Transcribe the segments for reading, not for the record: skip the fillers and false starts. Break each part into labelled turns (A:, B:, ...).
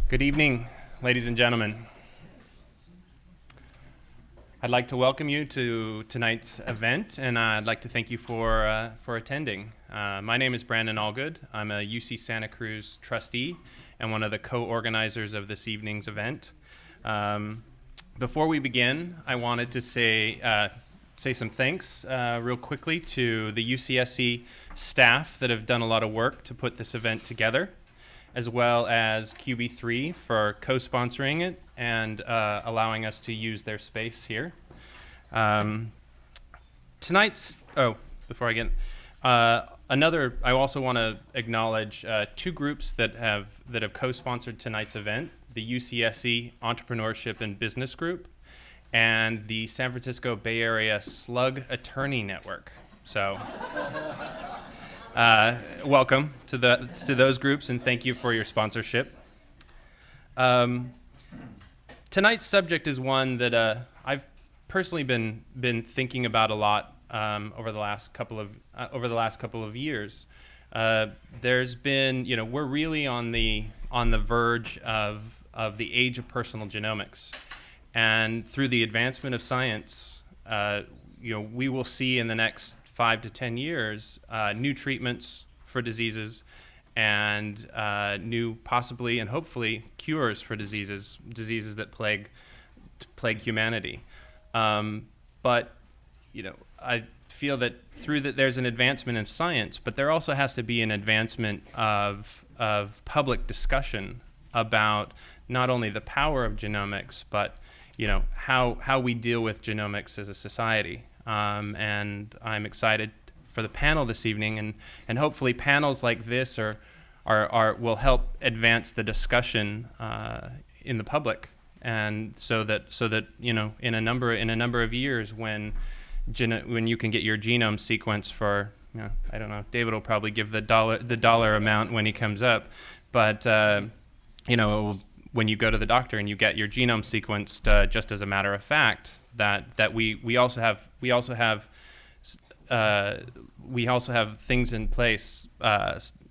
A: Good evening, ladies and gentlemen. I'd like to welcome you to tonight's event, and I'd like to thank you for attending. My name is Brandon Allgood. I'm a UC Santa Cruz trustee and one of the co-organizers of this evening's event. Before we begin, I wanted to say some thanks real quickly to the UCSC staff that have done a lot of work to put this event together, as well as QB3 for co-sponsoring it and allowing us to use their space here. Before I get, I also want to acknowledge two groups that have co-sponsored tonight's event: the UCSC Entrepreneurship and Business Group and the San Francisco Bay Area Slug Attorney Network. So. Welcome to those groups, and thank you for your sponsorship. Tonight's subject is one that I've personally been thinking about a lot over the last couple of years. There's been, we're really on the verge of the age of personal genomics, and through the advancement of science, we will see in the next 5 to 10 years, new treatments for diseases and new, possibly and hopefully, cures for diseases that plague humanity. But I feel that through that there's an advancement in science, but there also has to be an advancement of public discussion about not only the power of genomics, but how we deal with genomics as a society. And I'm excited for the panel this evening, and hopefully panels like this will help advance the discussion in the public, and so that in a number of years when you can get your genome sequenced for I don't know, David will probably give the dollar amount when he comes up, but when you go to the doctor and you get your genome sequenced, just as a matter of fact, that we also have things in place,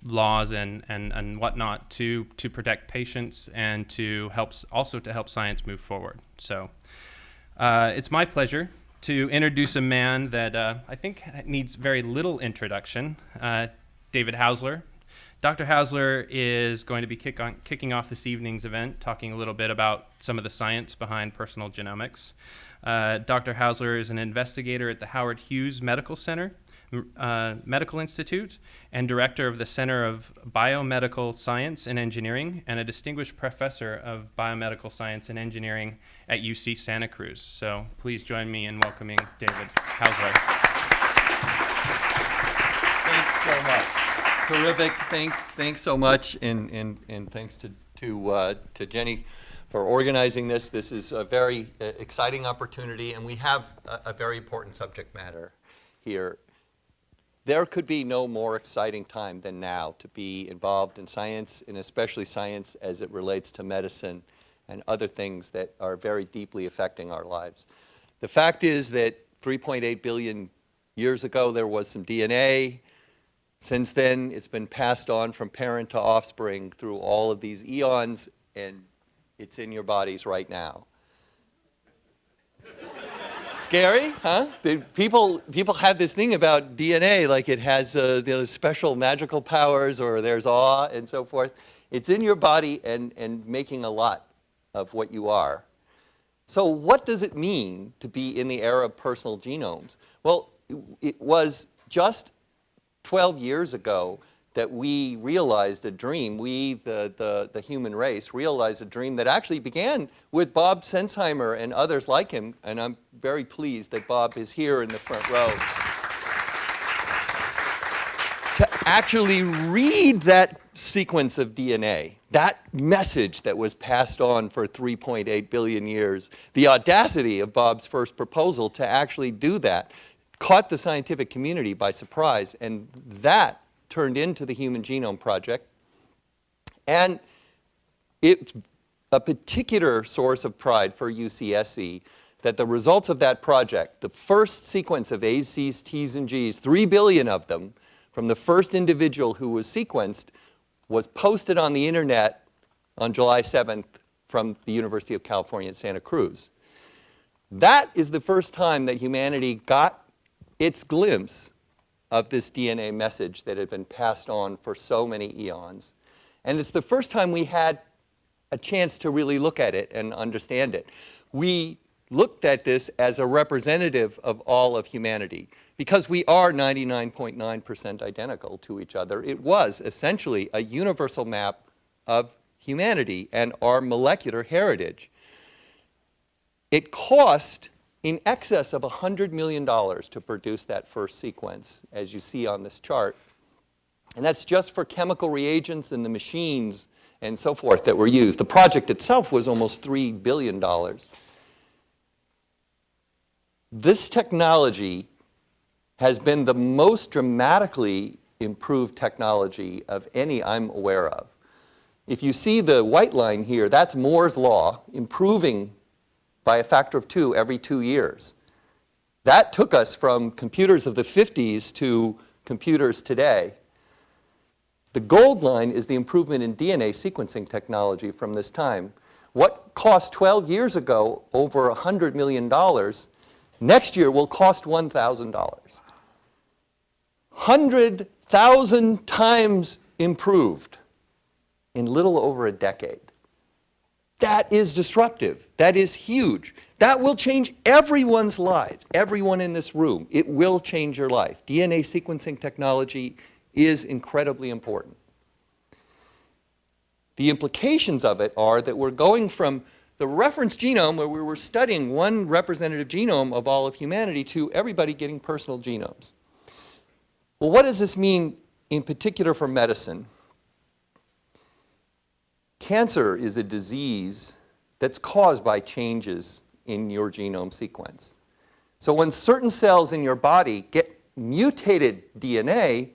A: laws and whatnot to protect patients and to help science move forward. So it's my pleasure to introduce a man that I think needs very little introduction, David Hausler. Dr. Hausler is going to be kicking off this evening's event, talking a little bit about some of the science behind personal genomics. Dr. Hausler is an investigator at the Howard Hughes Medical Institute and director of the Center of Biomedical Science and Engineering, and a distinguished professor of biomedical science and engineering at UC Santa Cruz. So please join me in welcoming David Hausler.
B: Thanks so much. Terrific. Thanks so much, and thanks to Jenny for organizing this. This is a very exciting opportunity, and we have a very important subject matter here. There could be no more exciting time than now to be involved in science, and especially science as it relates to medicine and other things that are very deeply affecting our lives. The fact is that 3.8 billion years ago there was some DNA. Since then, it's been passed on from parent to offspring through all of these eons, and it's in your bodies right now. Scary, huh? People have this thing about DNA, like it has special magical powers, or there's awe and so forth. It's in your body and making a lot of what you are. So what does it mean to be in the era of personal genomes? Well, it was just 12 years ago that we realized a dream, the human race, realized a dream that actually began with Bob Sensheimer and others like him, and I'm very pleased that Bob is here in the front row, to actually read that sequence of DNA, that message that was passed on for 3.8 billion years. The audacity of Bob's first proposal to actually do that caught the scientific community by surprise, and that turned into the Human Genome Project. And it's a particular source of pride for UCSC that the results of that project, the first sequence of A's, C's, T's, and G's, 3 billion of them, from the first individual who was sequenced, was posted on the internet on July 7th from the University of California at Santa Cruz. That is the first time that humanity got its glimpse of this DNA message that had been passed on for so many eons. And it's the first time we had a chance to really look at it and understand it. We looked at this as a representative of all of humanity. Because we are 99.9% identical to each other, it was essentially a universal map of humanity and our molecular heritage. It cost in excess of $100 million to produce that first sequence, as you see on this chart. And that's just for chemical reagents and the machines and so forth that were used. The project itself was almost $3 billion. This technology has been the most dramatically improved technology of any I'm aware of. If you see the white line here, that's Moore's law, improving by a factor of 2 every 2 years. That took us from computers of the 50s to computers today. The gold line is the improvement in DNA sequencing technology from this time. What cost 12 years ago over $100 million, next year will cost $1,000. 100,000 times improved in little over a decade. That is disruptive. That is huge. That will change everyone's lives, everyone in this room. It will change your life. DNA sequencing technology is incredibly important. The implications of it are that we're going from the reference genome, where we were studying one representative genome of all of humanity, to everybody getting personal genomes. Well, what does this mean in particular for medicine? Cancer is a disease that's caused by changes in your genome sequence. So when certain cells in your body get mutated DNA,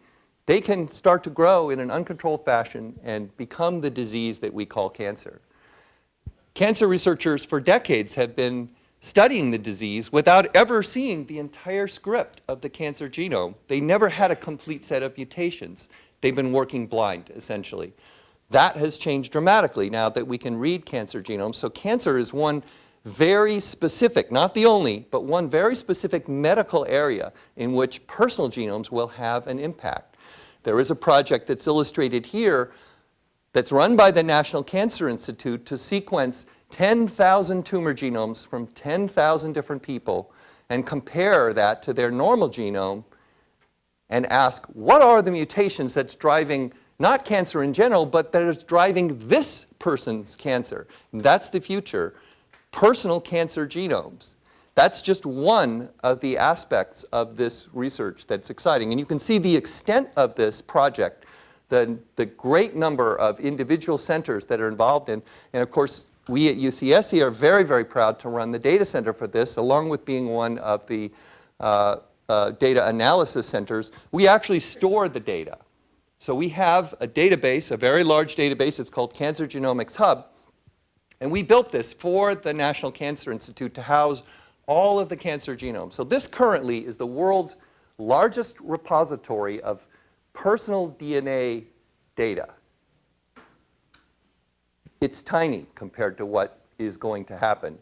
B: they can start to grow in an uncontrolled fashion and become the disease that we call cancer. Cancer researchers for decades have been studying the disease without ever seeing the entire script of the cancer genome. They never had a complete set of mutations. They've been working blind, essentially. That has changed dramatically now that we can read cancer genomes. So cancer is one very specific, not the only, but one very specific medical area in which personal genomes will have an impact. There is a project that's illustrated here that's run by the National Cancer Institute to sequence 10,000 tumor genomes from 10,000 different people and compare that to their normal genome and ask, what are the mutations that's driving not cancer in general, but that is driving this person's cancer? And that's the future. Personal cancer genomes. That's just one of the aspects of this research that's exciting. And you can see the extent of this project, the great number of individual centers that are involved in. And of course, we at UCSC are very, very proud to run the data center for this, along with being one of the data analysis centers. We actually store the data. So we have a database, a very large database. It's called Cancer Genomics Hub. And we built this for the National Cancer Institute to house all of the cancer genomes. So this currently is the world's largest repository of personal DNA data. It's tiny compared to what is going to happen.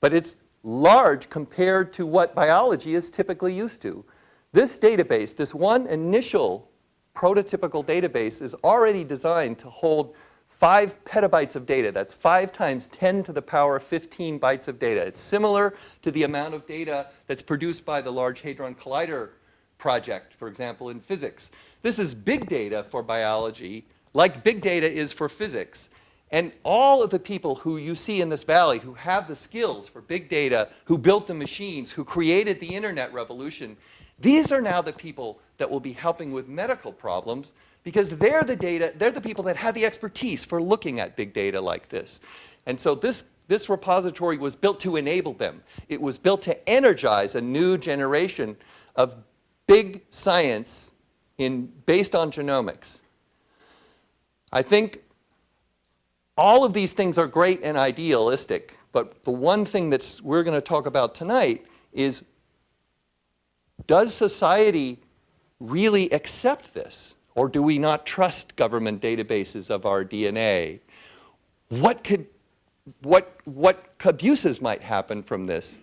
B: But it's large compared to what biology is typically used to. This database, this one initial prototypical database, is already designed to hold 5 petabytes of data. That's 5 times 10 to the power 15 bytes of data. It's similar to the amount of data that's produced by the Large Hadron Collider project, for example, in physics. This is big data for biology, like big data is for physics. And all of the people who you see in this valley who have the skills for big data, who built the machines, who created the internet revolution, these are now the people that will be helping with medical problems, because they're the people that have the expertise for looking at big data like this. And so this repository was built to enable them. It was built to energize a new generation of big science based on genomics. I think all of these things are great and idealistic, but the one thing we're going to talk about tonight is, does society really accept this? Or do we not trust government databases of our DNA? what abuses might happen from this?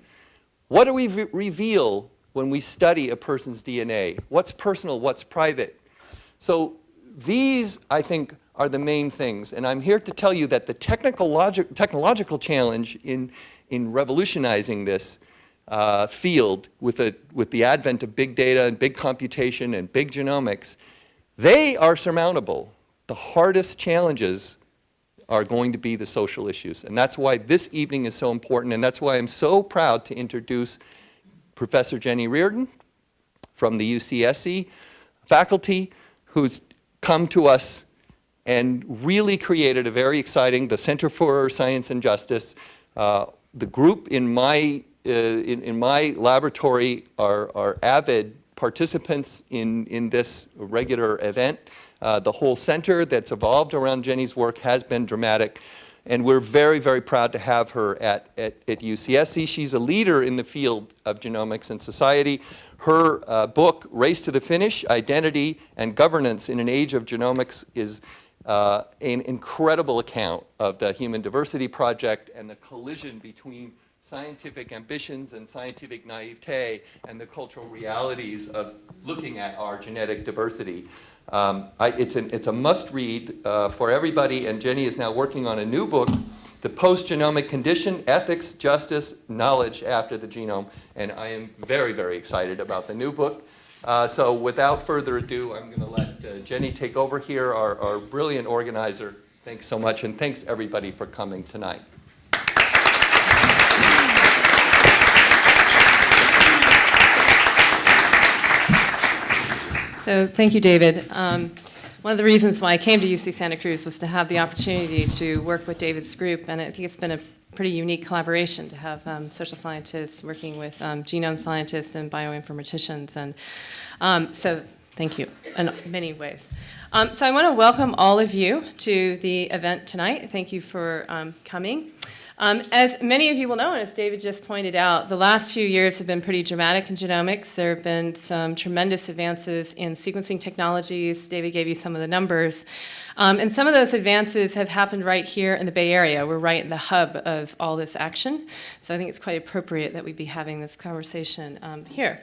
B: What do we reveal when we study a person's DNA? What's personal, what's private? So these, I think, are the main things. And I'm here to tell you that the technological challenge in revolutionizing this field with the advent of big data and big computation and big genomics, they are surmountable. The hardest challenges are going to be the social issues. And that's why this evening is so important, and that's why I'm so proud to introduce Professor Jenny Reardon from the UCSC faculty, who's come to us and really created a very exciting, the Center for Science and Justice. The group in my laboratory are avid participants in this regular event. The whole center that's evolved around Jenny's work has been dramatic, and we're very, very proud to have her at UCSC. She's a leader in the field of genomics and society. Her book, Race to the Finish, Identity and Governance in an Age of Genomics, is an incredible account of the Human Diversity Project and the collision between scientific ambitions and scientific naivete and the cultural realities of looking at our genetic diversity. It's a must-read for everybody, and Jenny is now working on a new book, The Post-Genomic Condition, Ethics, Justice, Knowledge After the Genome, and I am very, very excited about the new book. So without further ado, I'm going to let Jenny take over here, our brilliant organizer. Thanks so much, and thanks everybody for coming tonight.
C: So thank you, David. One of the reasons why I came to UC Santa Cruz was to have the opportunity to work with David's group, and I think it's been a pretty unique collaboration to have social scientists working with genome scientists and bioinformaticians, and so thank you in many ways. So I want to welcome all of you to the event tonight. Thank you for coming. As many of you will know, and as David just pointed out, the last few years have been pretty dramatic in genomics. There have been some tremendous advances in sequencing technologies. David gave you some of the numbers. And some of those advances have happened right here in the Bay Area. We're right in the hub of all this action. So I think it's quite appropriate that we be having this conversation here.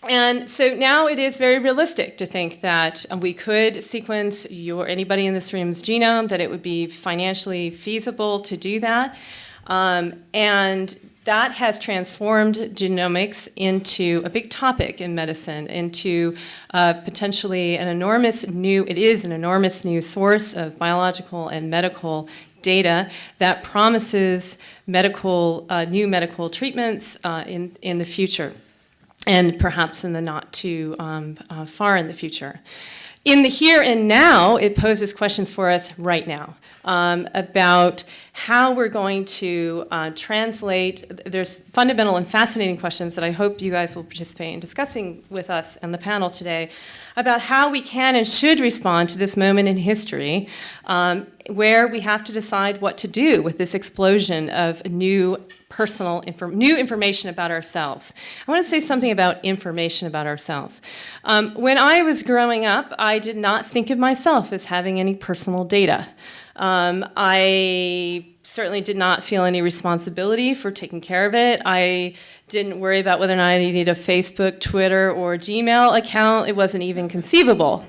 C: And so now it is very realistic to think that we could sequence anybody in this room's genome, that it would be financially feasible to do that. And that has transformed genomics into a big topic in medicine, into potentially an enormous new source of biological and medical data that promises new medical treatments in the future, and perhaps in the not too far in the future. In the here and now, it poses questions for us right now about how we're going to translate. There's fundamental and fascinating questions that I hope you guys will participate in discussing with us and the panel today about how we can and should respond to this moment in history where we have to decide what to do with this explosion of new information about ourselves. I want to say something about information about ourselves. When I was growing up, I did not think of myself as having any personal data. I certainly did not feel any responsibility for taking care of it. I didn't worry about whether or not I needed a Facebook, Twitter, or Gmail account. It wasn't even conceivable.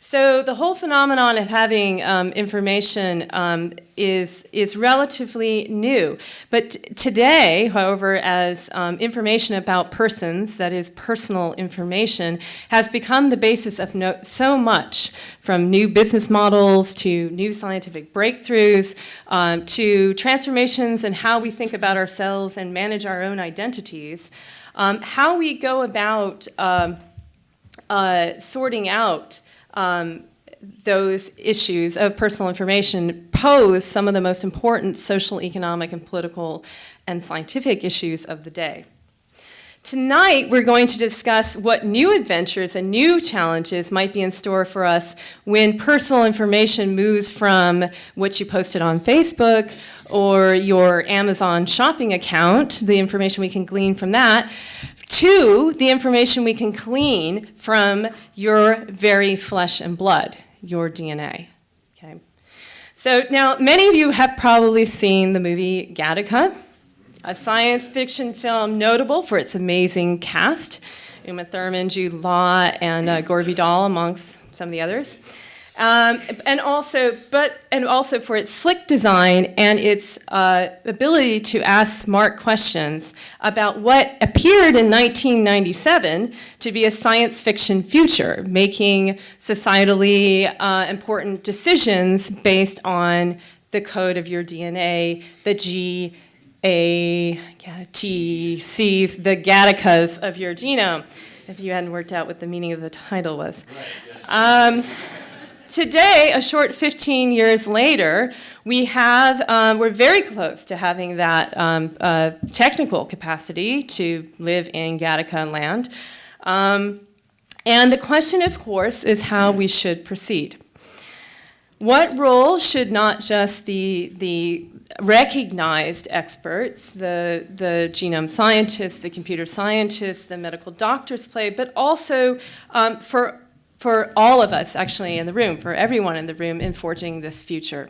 C: So the whole phenomenon of having information is relatively new. But today, however, as information about persons, that is personal information, has become the basis of so much, from new business models to new scientific breakthroughs to transformations in how we think about ourselves and manage our own identities, how we go about sorting out those issues of personal information pose some of the most important social, economic, and political and scientific issues of the day. Tonight, we're going to discuss what new adventures and new challenges might be in store for us when personal information moves from what you posted on Facebook or your Amazon shopping account, the information we can glean from that, to the information we can glean from your very flesh and blood, your DNA. Okay. So now, many of you have probably seen the movie Gattaca, a science fiction film notable for its amazing cast, Uma Thurman, Jude Law, and Gore Vidal, amongst some of the others. And also for its slick design and its ability to ask smart questions about what appeared in 1997 to be a science fiction future, making societally important decisions based on the code of your DNA, the G, A, T, C's, the Gattacas of your genome, if you hadn't worked out what the meaning of the title was. Today, a short 15 years later, we're very close to having that technical capacity to live in Gattaca land. And the question, of course, is how we should proceed. What role should not just the recognized experts, the genome scientists, the computer scientists, the medical doctors play, but also for all of us actually in the room, for everyone in the room in forging this future.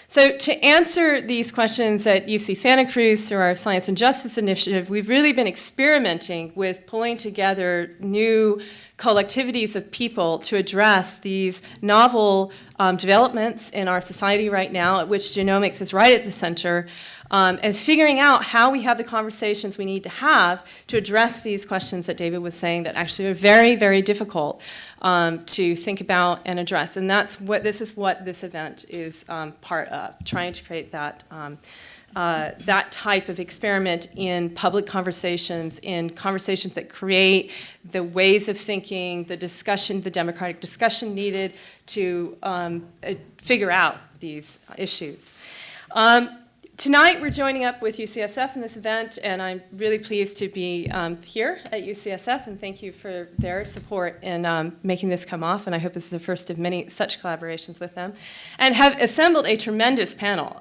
C: So to answer these questions at UC Santa Cruz through our Science and Justice Initiative, we've really been experimenting with pulling together new collectivities of people to address these novel developments in our society right now, at which genomics is right at the center, and figuring out how we have the conversations we need to have to address these questions that David was saying that actually are very, very difficult to think about and address. And this is what this event is part of, trying to create that that type of experiment in public conversations, in conversations that create the ways of thinking, the discussion, the democratic discussion needed to figure out these issues. Tonight, we're joining up with UCSF in this event, and I'm really pleased to be here at UCSF, and thank you for their support in making this come off, and I hope this is the first of many such collaborations with them, and have assembled a tremendous panel.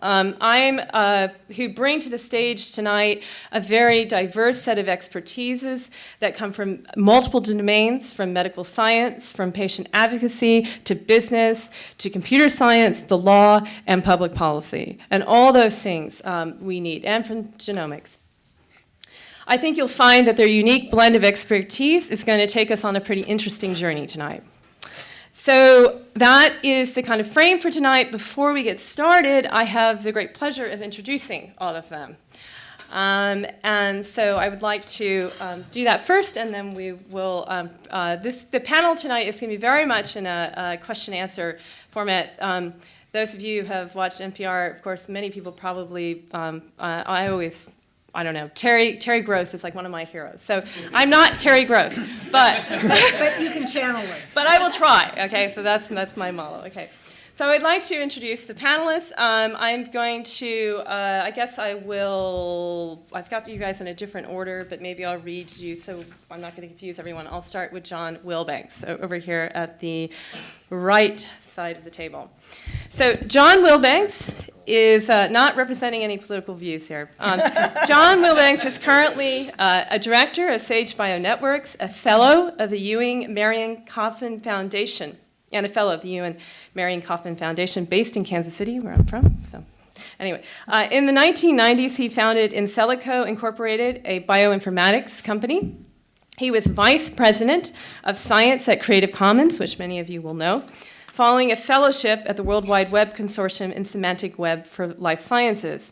C: Who bring to the stage tonight a very diverse set of expertises that come from multiple domains, from medical science, from patient advocacy, to business, to computer science, the law, and public policy, and all those things we need, and from genomics. I think you'll find that their unique blend of expertise is going to take us on a pretty interesting journey tonight. So that is the kind of frame for tonight. Before we get started, I have the great pleasure of introducing all of them. And so I would like to do that first, and then we will, the panel tonight is going to be very much in a question-answer format. Those of you who have watched NPR, of course, many people probably, I don't know, Terry Gross is like one of my heroes. So I'm not Terry Gross, but
D: But you can channel it.
C: but I will try, okay? So that's my motto, okay? So I'd like to introduce the panelists. I'm going to, I've got you guys in a different order, but maybe I'll read you so I'm not going to confuse everyone. I'll start with John Wilbanks, over here at the right side of the table. So John Wilbanks is not representing any political views here. John Wilbanks is currently a director of Sage BioNetworks, a fellow of the Ewing Marion Kauffman Foundation, and a fellow of the Ewing Marion Kauffman Foundation based in Kansas City, where I'm from. So anyway, in the 1990s, he founded Inselico Incorporated, a bioinformatics company. He was vice president of science at Creative Commons, which many of you will know, following a fellowship at the World Wide Web Consortium in Semantic Web for Life Sciences.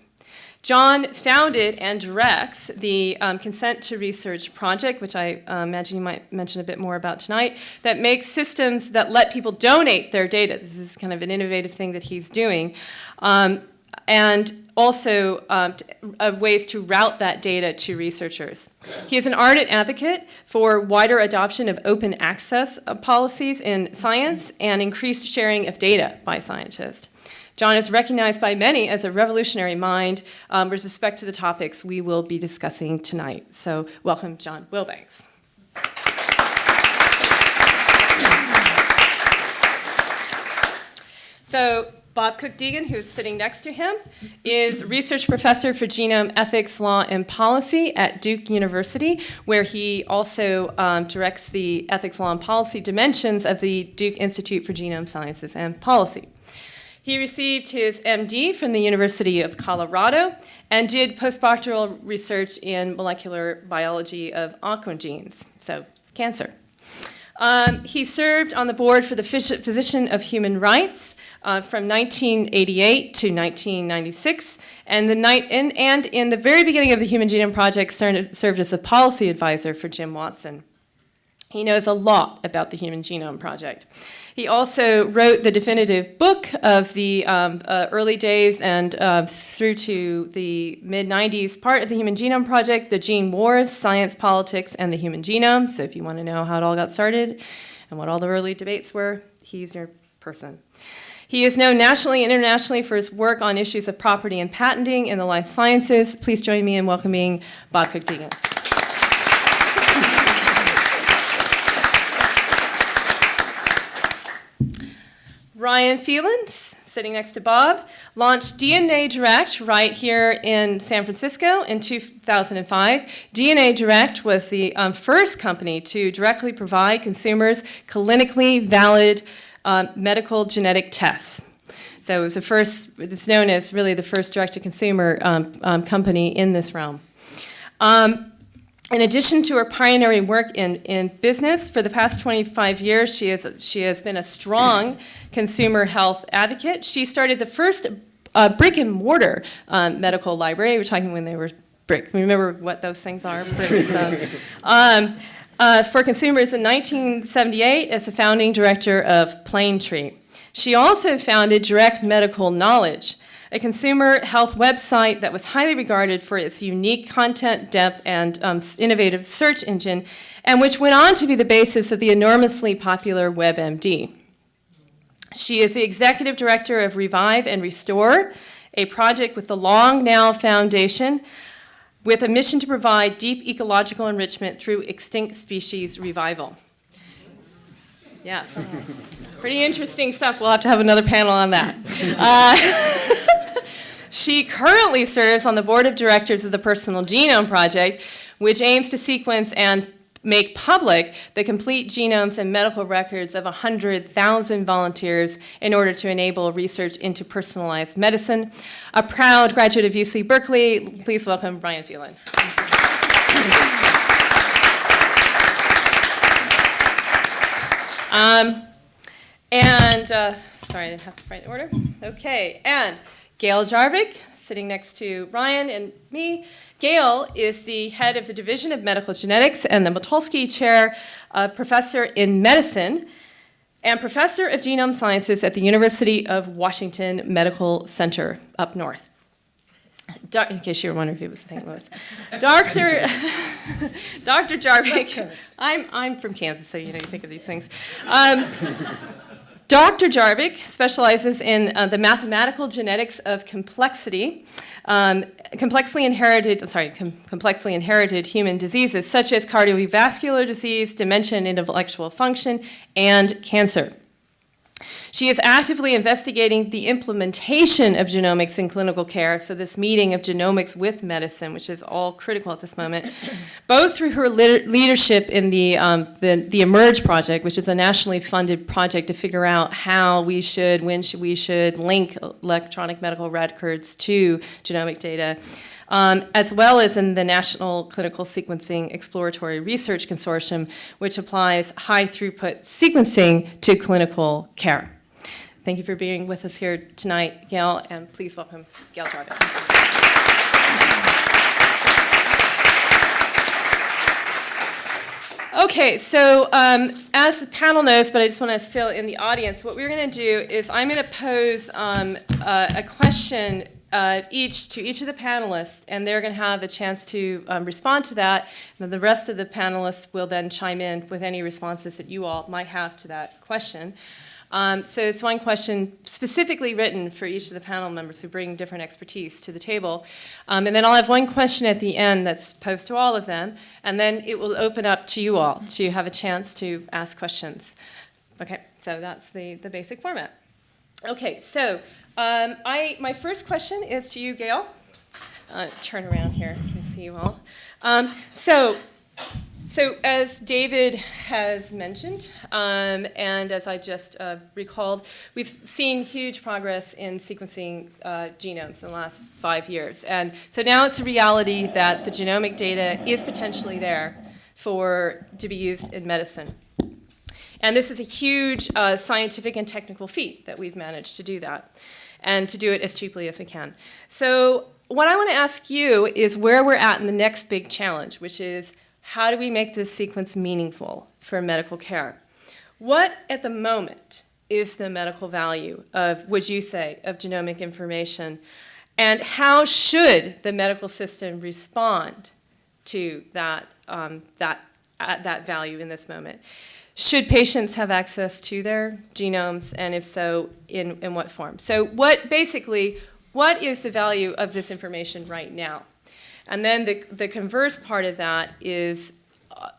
C: John founded and directs the Consent to Research project, which I imagine you might mention a bit more about tonight, that makes systems that let people donate their data. This is kind of an innovative thing that he's doing. And also ways to route that data to researchers. He is an ardent advocate for wider adoption of open access policies in science and increased sharing of data by scientists. John is recognized by many as a revolutionary mind with respect to the topics we will be discussing tonight. So welcome, John Wilbanks. So Bob Cook-Deegan, who's sitting next to him, is research professor for genome ethics, law, and policy at Duke University, where he also directs the ethics, law, and policy dimensions of the Duke Institute for Genome Sciences and Policy. He received his MD from the University of Colorado and did postdoctoral research in molecular biology of oncogenes, so cancer. He served on the board for the Physician of Human Rights from 1988 to 1996, and in the very beginning of the Human Genome Project served as a policy advisor for Jim Watson. He knows a lot about the Human Genome Project. He also wrote the definitive book of the early days and through to the mid-90s part of the Human Genome Project, The Gene Wars, Science, Politics, and the Human Genome. So if you want to know how it all got started and what all the early debates were, he's your person. He is known nationally and internationally for his work on issues of property and patenting in the life sciences. Please join me in welcoming Bob Cook-Deegan. Ryan Phelins, sitting next to Bob, launched DNA Direct right here in San Francisco in 2005. DNA Direct was the first company to directly provide consumers clinically valid medical genetic tests. So it was it's known as really the first direct-to-consumer company in this realm. In addition to her pioneering work in business, for the past 25 years, she has been a strong consumer health advocate. She started the first brick-and-mortar medical library. We're talking when they were brick. Remember what those things are? Bricks. For consumers in 1978 as the founding director of Plaintree. She also founded Direct Medical Knowledge, a consumer health website that was highly regarded for its unique content depth and innovative search engine, and which went on to be the basis of the enormously popular WebMD. She is the executive director of Revive and Restore, a project with the Long Now Foundation, with a mission to provide deep ecological enrichment through extinct species revival. Yes. Pretty interesting stuff. We'll have to have another panel on that. She currently serves on the board of directors of the Personal Genome Project, which aims to sequence and make public the complete genomes and medical records of 100,000 volunteers in order to enable research into personalized medicine. A proud graduate of UC Berkeley, please welcome Brian Phelan. Sorry, I didn't have to write the order. Okay, and Gail Jarvik, sitting next to Ryan and me. Gail is the head of the Division of Medical Genetics and the Motulsky Chair, Professor in Medicine, and Professor of Genome Sciences at the University of Washington Medical Center up north. In case you were wondering if it was St. Louis. Dr. Jarvik, I'm from Kansas, so you think of these things. Dr. Jarvik specializes in the mathematical genetics of complexly inherited human diseases such as cardiovascular disease, dementia and intellectual function, and cancer. She is actively investigating the implementation of genomics in clinical care, so this meeting of genomics with medicine, which is all critical at this moment, both through her leadership in the eMERGE project, which is a nationally funded project to figure out how we should, when we should link electronic medical records to genomic data, as well as in the National Clinical Sequencing Exploratory Research Consortium, which applies high-throughput sequencing to clinical care. Thank you for being with us here tonight, Gail, and please welcome Gail Jarvik. Okay, so as the panel knows, but I just want to fill in the audience, what we're going to do is I'm going to pose a question each of the panelists, and they're going to have a chance to respond to that. And then the rest of the panelists will then chime in with any responses that you all might have to that question. So it's one question specifically written for each of the panel members who bring different expertise to the table. And then I'll have one question at the end that's posed to all of them, and then it will open up to you all to have a chance to ask questions. Okay, so that's the basic format. Okay, so my first question is to you, Gail. Turn around here so I see you all. So So as David has mentioned, and as I just recalled, we've seen huge progress in sequencing genomes in the last 5 years. And so now it's a reality that the genomic data is potentially there to be used in medicine. And this is a huge scientific and technical feat that we've managed to do that, and to do it as cheaply as we can. So what I want to ask you is where we're at in the next big challenge, which is how do we make this sequence meaningful for medical care? What, at the moment, is the medical value of, would you say, of genomic information? And how should the medical system respond to that value in this moment? Should patients have access to their genomes, and if so, in what form? So what is the value of this information right now? And then the converse part of that is,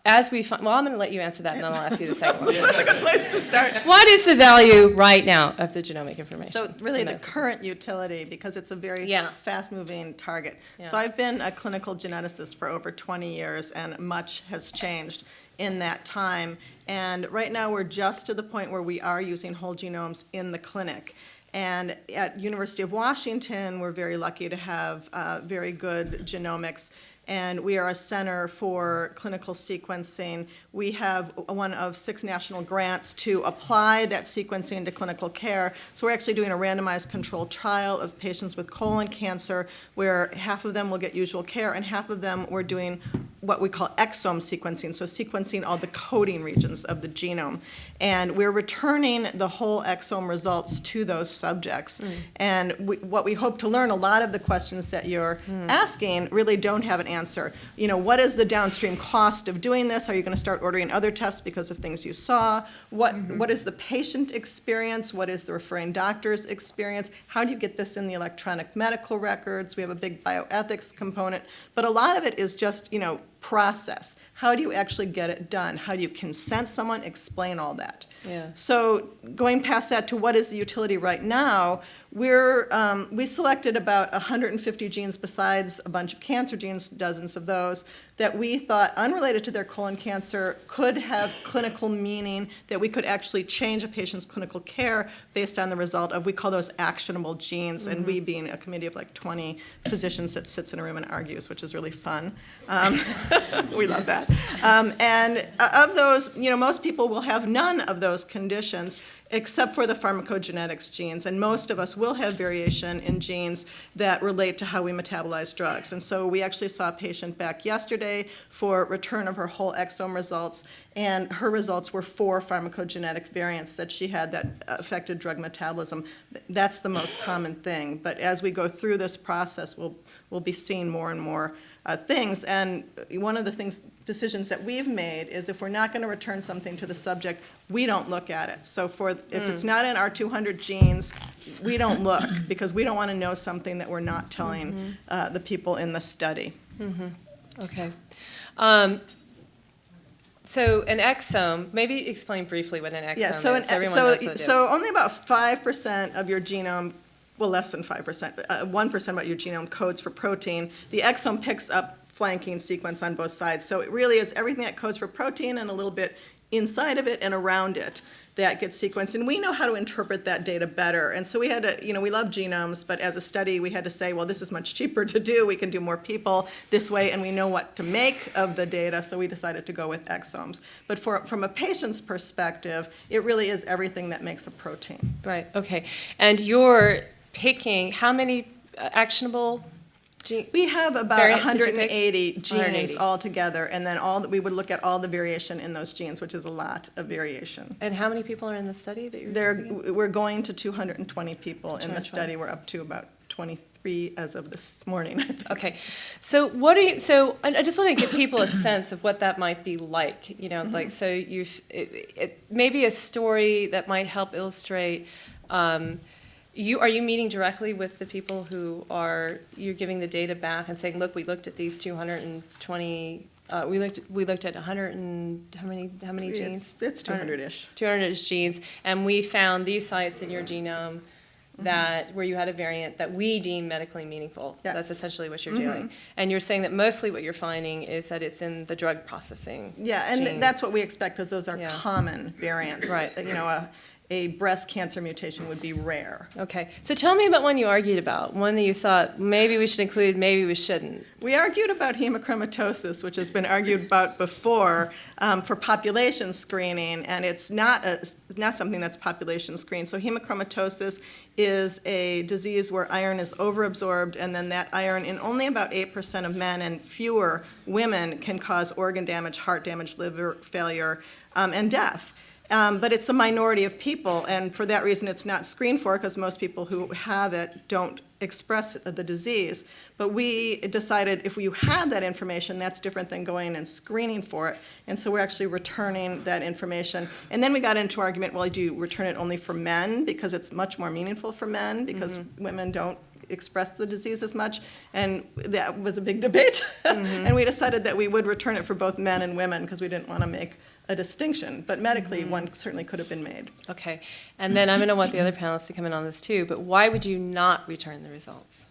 C: as we find, well, I'm going to let you answer that, and then I'll ask you the second one.
D: That's a good place to start.
C: What is the value right now of the genomic information?
D: So really
C: in
D: the
C: medicine?
D: current utility, because it's a very
C: Yeah.
D: fast-moving target.
C: Yeah.
D: So I've been a clinical geneticist for over 20 years, and much has changed in that time. And right now, we're just to the point where we are using whole genomes in the clinic. And at University of Washington, we're very lucky to have very good genomics, and we are a center for clinical sequencing. We have one of 6 national grants to apply that sequencing to clinical care. So we're actually doing a randomized controlled trial of patients with colon cancer, where half of them will get usual care, and half of them we're doing what we call exome sequencing, so sequencing all the coding regions of the genome. And we're returning the whole exome results to those subjects. And what we hope to learn, a lot of the questions that you're asking really don't have an answer. You know, what is the downstream cost of doing this? Are you going to start ordering other tests because of things you saw? What is the patient experience? What is the referring doctor's experience? How do you get this in the electronic medical records? We have a big bioethics component. But a lot of it is just, process. How do you actually get it done? How do you consent someone? Explain all that.
C: Yeah.
D: So going past that to what is the utility right now, we selected about 150 genes besides a bunch of cancer genes, dozens of those, that we thought, unrelated to their colon cancer, could have clinical meaning, that we could actually change a patient's clinical care based on the result of, we call those actionable genes, and we being a committee of like 20 physicians that sits in a room and argues, which is really fun. We love that. And of those, most people will have none of those conditions except for the pharmacogenetics genes, and most of us will have variation in genes that relate to how we metabolize drugs. And so we actually saw a patient back yesterday for return of her whole exome results, and her results were 4 pharmacogenetic variants that she had that affected drug metabolism. That's the most common thing, but as we go through this process, we'll be seeing more and more things. And one of the decisions that we've made is, if we're not going to return something to the subject, we don't look at it. So if it's not in our 200 genes, we don't look, because we don't want to know something that we're not telling the people in the study.
C: Okay. So an exome, maybe explain briefly what an exome
D: Yeah, so
C: is. Everyone knows what it is.
D: so only about 5% of your genome, well, less than 5%, 1% about your genome codes for protein. The exome picks up flanking sequence on both sides. So it really is everything that codes for protein and a little bit inside of it and around it that gets sequenced. And we know how to interpret that data better. And so we had to, we love genomes, but as a study, we had to say, well, this is much cheaper to do. We can do more people this way, and we know what to make of the data, so we decided to go with exomes. But from a patient's perspective, it really is everything that makes a protein.
C: Right, okay. And you're picking how many actionable genes?
D: We have about
C: Variants did you pick?
D: 180 genes
C: 180.
D: altogether, and then we would look at all the variation in those genes, which is a lot of variation.
C: And how many people are in the study that you're picking?
D: We're going to 220 people in the
C: 220.
D: study. We're up to about 23 as of this morning, I think.
C: Okay, so I just want to give people a sense of what that might be like, like, so maybe a story that might help illustrate, are you meeting directly with the people who you're giving the data back and saying, look, we looked at these 220, we looked at 100 and how many genes?
D: It's 200-ish.
C: 200-ish genes, and we found these sites in your genome that where you had a variant that we deem medically meaningful.
D: Yes.
C: That's essentially what you're doing. And you're saying that mostly what you're finding is that it's in the drug processing.
D: Yeah, and
C: genes.
D: that's what we expect, because those are
C: Yeah.
D: common variants.
C: Right.
D: You know, a breast cancer mutation would be rare.
C: Okay, so tell me about one you argued about, one that you thought maybe we should include, maybe we shouldn't.
D: We argued about hemochromatosis, which has been argued about before for population screening, and it's not something that's population screened. So hemochromatosis is a disease where iron is overabsorbed, and then that iron in only about 8% of men and fewer women can cause organ damage, heart damage, liver failure, and death. But it's a minority of people, and for that reason it's not screened for, because most people who have it don't express the disease. But we decided if you have that information, that's different than going and screening for it. And so we're actually returning that information. And then we got into argument, well, do you return it only for men, because it's much more meaningful for men, because women don't express the disease as much, and that was a big debate. And we decided that we would return it for both men and women, because we didn't want to make a distinction, but medically one certainly could have been made.
C: Okay, and then I'm going to want the other panelists to come in on this too, but why would you not return the results?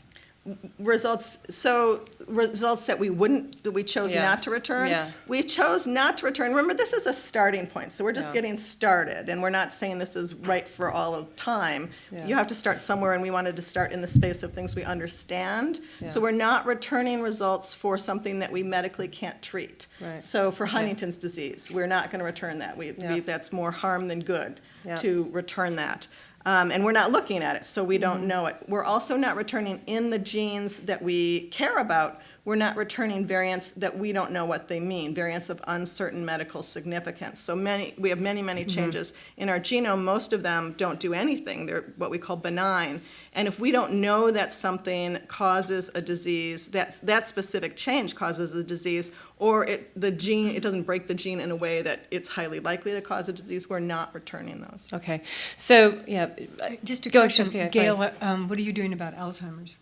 D: Results that we chose
C: Yeah.
D: not to return.
C: Yeah.
D: We chose not to return. Remember, this is a starting point, so we're just
C: Yeah.
D: getting started, and we're not saying this is right for all of time.
C: Yeah.
D: You have to start somewhere, and we wanted to start in the space of things we understand.
C: Yeah.
D: So we're not returning results for something that we medically can't treat.
C: Right.
D: So for Huntington's disease, we're not going to return that.
C: Yeah.
D: That's more harm than good
C: Yeah.
D: to return that. And we're not looking at it, so we don't know it. We're also not returning in the genes that we care about. We're not returning variants that we don't know what they mean, variants of uncertain medical significance. So we have many changes in our genome. Most of them don't do anything. They're what we call benign. And if we don't know that something causes a disease, that specific change causes a disease, or it doesn't break the gene in a way that it's highly likely to cause a disease, we're not returning those.
C: Okay, so, yeah.
E: Just a
C: Go-
E: question,
C: okay, go
E: Gail,
C: ahead.
E: what are you doing about Alzheimer's?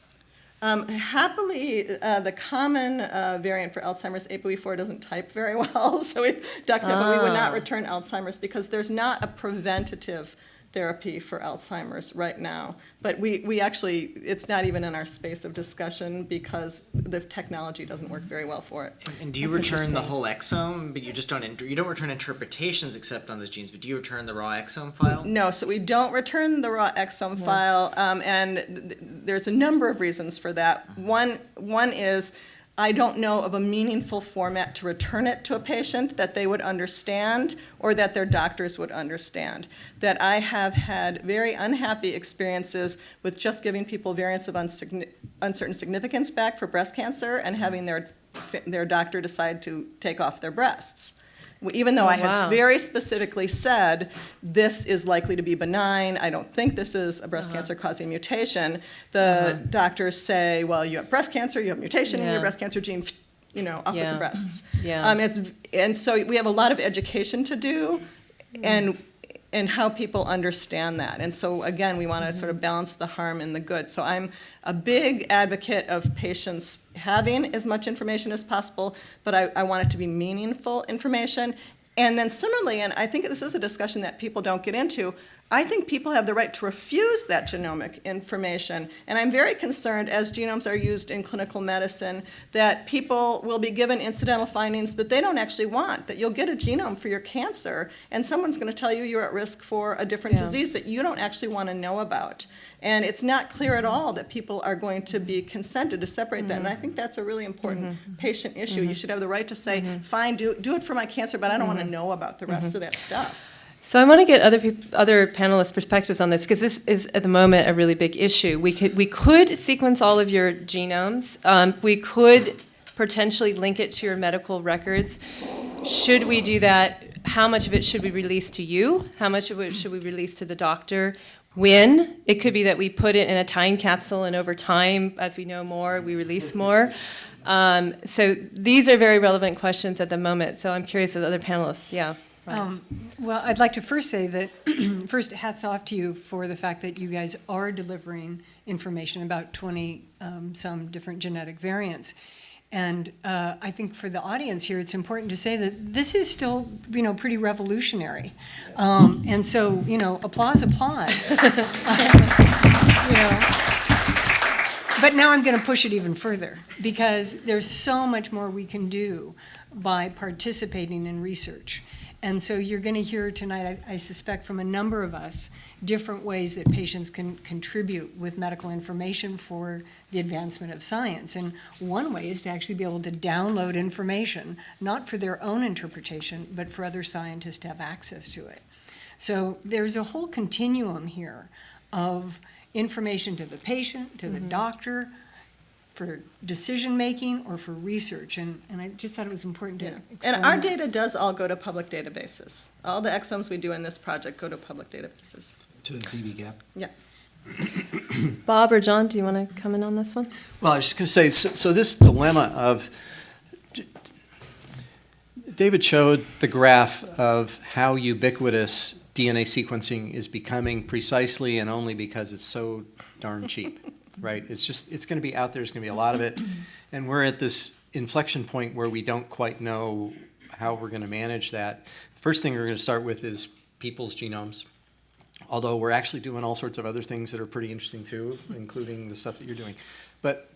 D: Happily, the common variant for Alzheimer's, APOE4, doesn't type very well, so we ducked that, but we would not return Alzheimer's because there's not a preventative therapy for Alzheimer's right now. But we actually, it's not even in our space of discussion because the technology doesn't work very well for it.
F: And do you
C: That's
F: return the
C: interesting.
F: whole exome, but you just don't you don't return interpretations except on those genes, but do you return the raw exome file?
D: No, so we don't return the raw exome file, and there's a number of reasons for that. One is I don't know of a meaningful format to return it to a patient that they would understand or that their doctors would understand. That I have had very unhappy experiences with just giving people variants of uncertain significance back for breast cancer and having their doctor decide to take off their breasts. Even though I had
C: wow.
D: very specifically said, this is likely to be benign, I don't think this is a breast cancer causing mutation, the doctors say, well, you have breast cancer, you have mutation in
C: Yeah.
D: your breast cancer gene, off with
C: Yeah.
D: the breasts.
C: Yeah.
D: And so we have a lot of education to do, and how people understand that. And so, again, we want to sort of balance the harm and the good. So I'm a big advocate of patients having as much information as possible, but I want it to be meaningful information. And then similarly, and I think this is a discussion that people don't get into, I think people have the right to refuse that genomic information. And I'm very concerned, as genomes are used in clinical medicine, that people will be given incidental findings that they don't actually want, that you'll get a genome for your cancer, and someone's going to tell you you're at risk for a different
C: Yeah.
D: disease that you don't actually want to know about. And it's not clear at all that people are going to be consented to separate that. And I think that's a really important patient issue. You should have the right to say, fine, do it for my cancer, but I don't want to know about the rest of that stuff.
C: So I want to get other panelists' perspectives on this because this is at the moment a really big issue. We could sequence all of your genomes. We could potentially link it to your medical records. Should we do that? How much of it should we release to you? How much of it should we release to the doctor? When? It could be that we put it in a time capsule, and over time, as we know more, we release more. So these are very relevant questions at the moment. So I'm curious of the other panelists. Yeah. Right.
E: Well, I'd like to first say that, first, hats off to you for the fact that you guys are delivering information about 20 some different genetic variants. And I think for the audience here, it's important to say that this is still, pretty revolutionary. And so, applause. you know. But now I'm going to push it even further, because there's so much more we can do by participating in research. And so you're going to hear tonight, I suspect, from a number of us, different ways that patients can contribute with medical information for the advancement of science. And one way is to actually be able to download information, not for their own interpretation, but for other scientists to have access to it. So there's a whole continuum here of information to the patient, to the doctor, for decision-making or for research, and I just thought it was important to explain
D: And our
E: that.
D: data does all go to public databases. All the exomes we do in this project go to public databases.
G: To the DB gap.
D: Yeah.
C: Bob or John, do you want to come in on this one?
G: Well, I was just going to say, so this dilemma of, David showed the graph of how ubiquitous DNA sequencing is becoming precisely and only because it's so darn cheap, right? It's going to be out there, there's going to be a lot of it, and we're at this inflection point where we don't quite know how we're going to manage that. First thing we're going to start with is people's genomes. Although we're actually doing all sorts of other things that are pretty interesting too, including the stuff that you're doing. But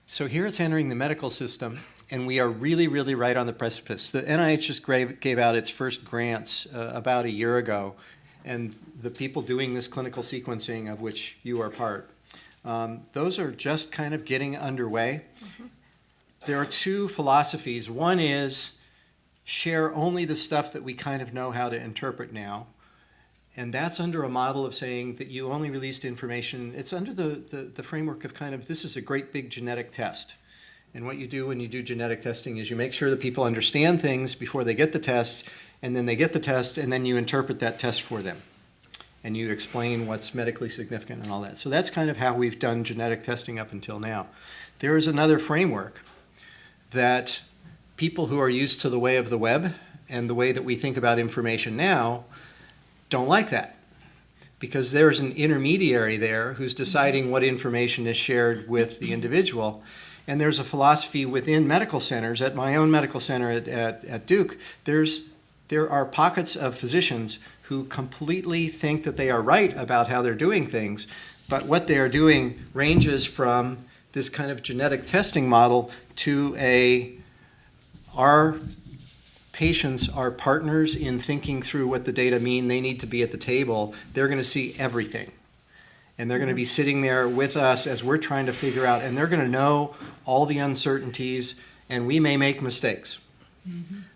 G: so here it's entering the medical system, and we are really, really right on the precipice. The NIH just gave out its first grants about a year ago, and the people doing this clinical sequencing, of which you are part, those are just kind of getting underway. There are two philosophies. One is share only the stuff that we kind of know how to interpret now. And that's under a model of saying that you only released information. It's under the framework of kind of, this is a great big genetic test. And what you do when you do genetic testing is you make sure that people understand things before they get the test, and then they get the test, and then you interpret that test for them. And you explain what's medically significant and all that. So that's kind of how we've done genetic testing up until now. There is another framework that people who are used to the way of the web and the way that we think about information now don't like that, because there's an intermediary there who's deciding what information is shared with the individual. And there's a philosophy within medical centers. At my own medical center at Duke, there are pockets of physicians who completely think that they are right about how they're doing things, but what they are doing ranges from this kind of genetic testing model to our patients are partners in thinking through what the data mean. They need to be at the table. They're going to see everything. And they're going to be sitting there with us as we're trying to figure out, and they're going to know all the uncertainties, and we may make mistakes.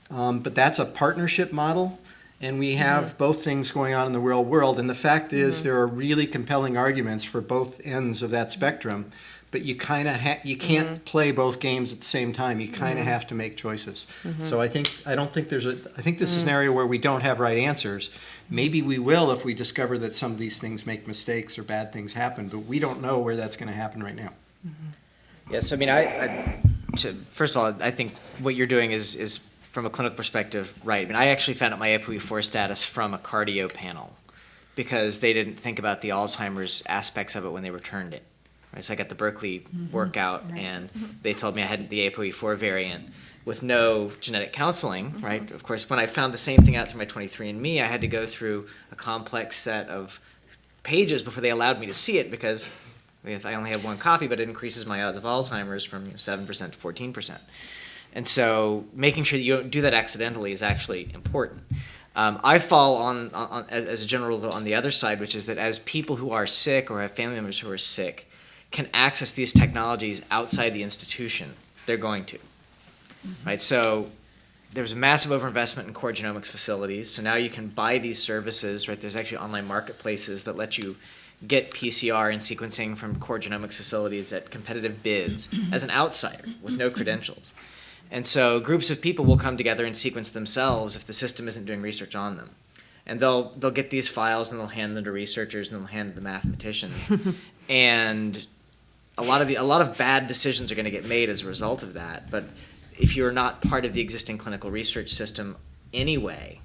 G: But that's a partnership model, and we have both things going on in the real world. And the fact is there are really compelling arguments for both ends of that spectrum. But you kind of you can't play both games at the same time. You kind of have to make choices. So I think this is an area where we don't have right answers. Maybe we will if we discover that some of these things make mistakes or bad things happen, but we don't know where that's going to happen right now.
F: Yes, I mean, first of all, I think what you're doing is from a clinical perspective, right. I mean, I actually found out my ApoE4 status from a cardio panel because they didn't think about the Alzheimer's aspects of it when they returned it. Right, so I got the Berkeley workout, and they told me I had the ApoE4 variant with no genetic counseling, right? Of course, when I found the same thing out through my 23andMe, I had to go through a complex set of pages before they allowed me to see it, because if I only have one copy, but it increases my odds of Alzheimer's from 7% to 14%. And so making sure that you don't do that accidentally is actually important. I fall on as a general rule, on the other side, which is that as people who are sick or have family members who are sick can access these technologies outside the institution, they're going to. Right? So there's a massive overinvestment in core genomics facilities. So now you can buy these services, right? There's actually online marketplaces that let you get PCR and sequencing from core genomics facilities at competitive bids as an outsider with no credentials. And so groups of people will come together and sequence themselves if the system isn't doing research on them. And they'll get these files and they'll hand them to researchers and they'll hand them to mathematicians. And a lot of bad decisions are going to get made as a result of that. But if you're not part of the existing clinical research system anyway,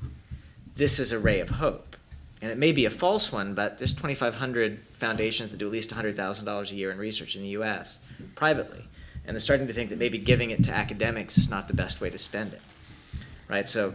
F: this is a ray of hope. And it may be a false one, but there's 2,500 foundations that do at least $100,000 a year in research in the U.S. privately. And they're starting to think that maybe giving it to academics is not the best way to spend it. Right? So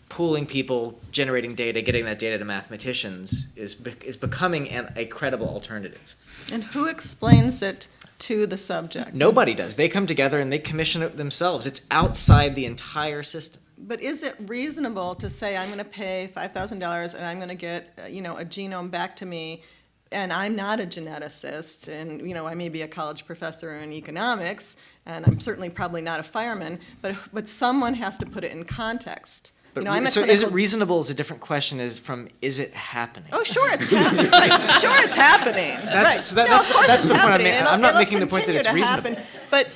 F: pooling people, generating data, getting that data to mathematicians is becoming a credible alternative.
D: And who explains it to the subject?
F: Nobody does. They come together and they commission it themselves. It's outside the entire system.
D: But is it reasonable to say, I'm going to pay $5,000 and I'm going to get, a genome back to me, and I'm not a geneticist, and, I may be a college professor in economics, and I'm certainly probably not a fireman, but someone has to put it in context.
F: But
D: I'm a
F: so is it
D: clinical-
F: reasonable is a different question is from is it happening?
D: Oh, sure, it's happening. Right. Sure, it's happening.
F: That's-
D: Right.
F: so that-
D: No,
F: that's-
D: of course
F: that's
D: it's
F: the point I'm
D: happening.
F: making. I'm not
D: It'll
F: making the point that it's
D: continue to happen.
F: reasonable.
D: But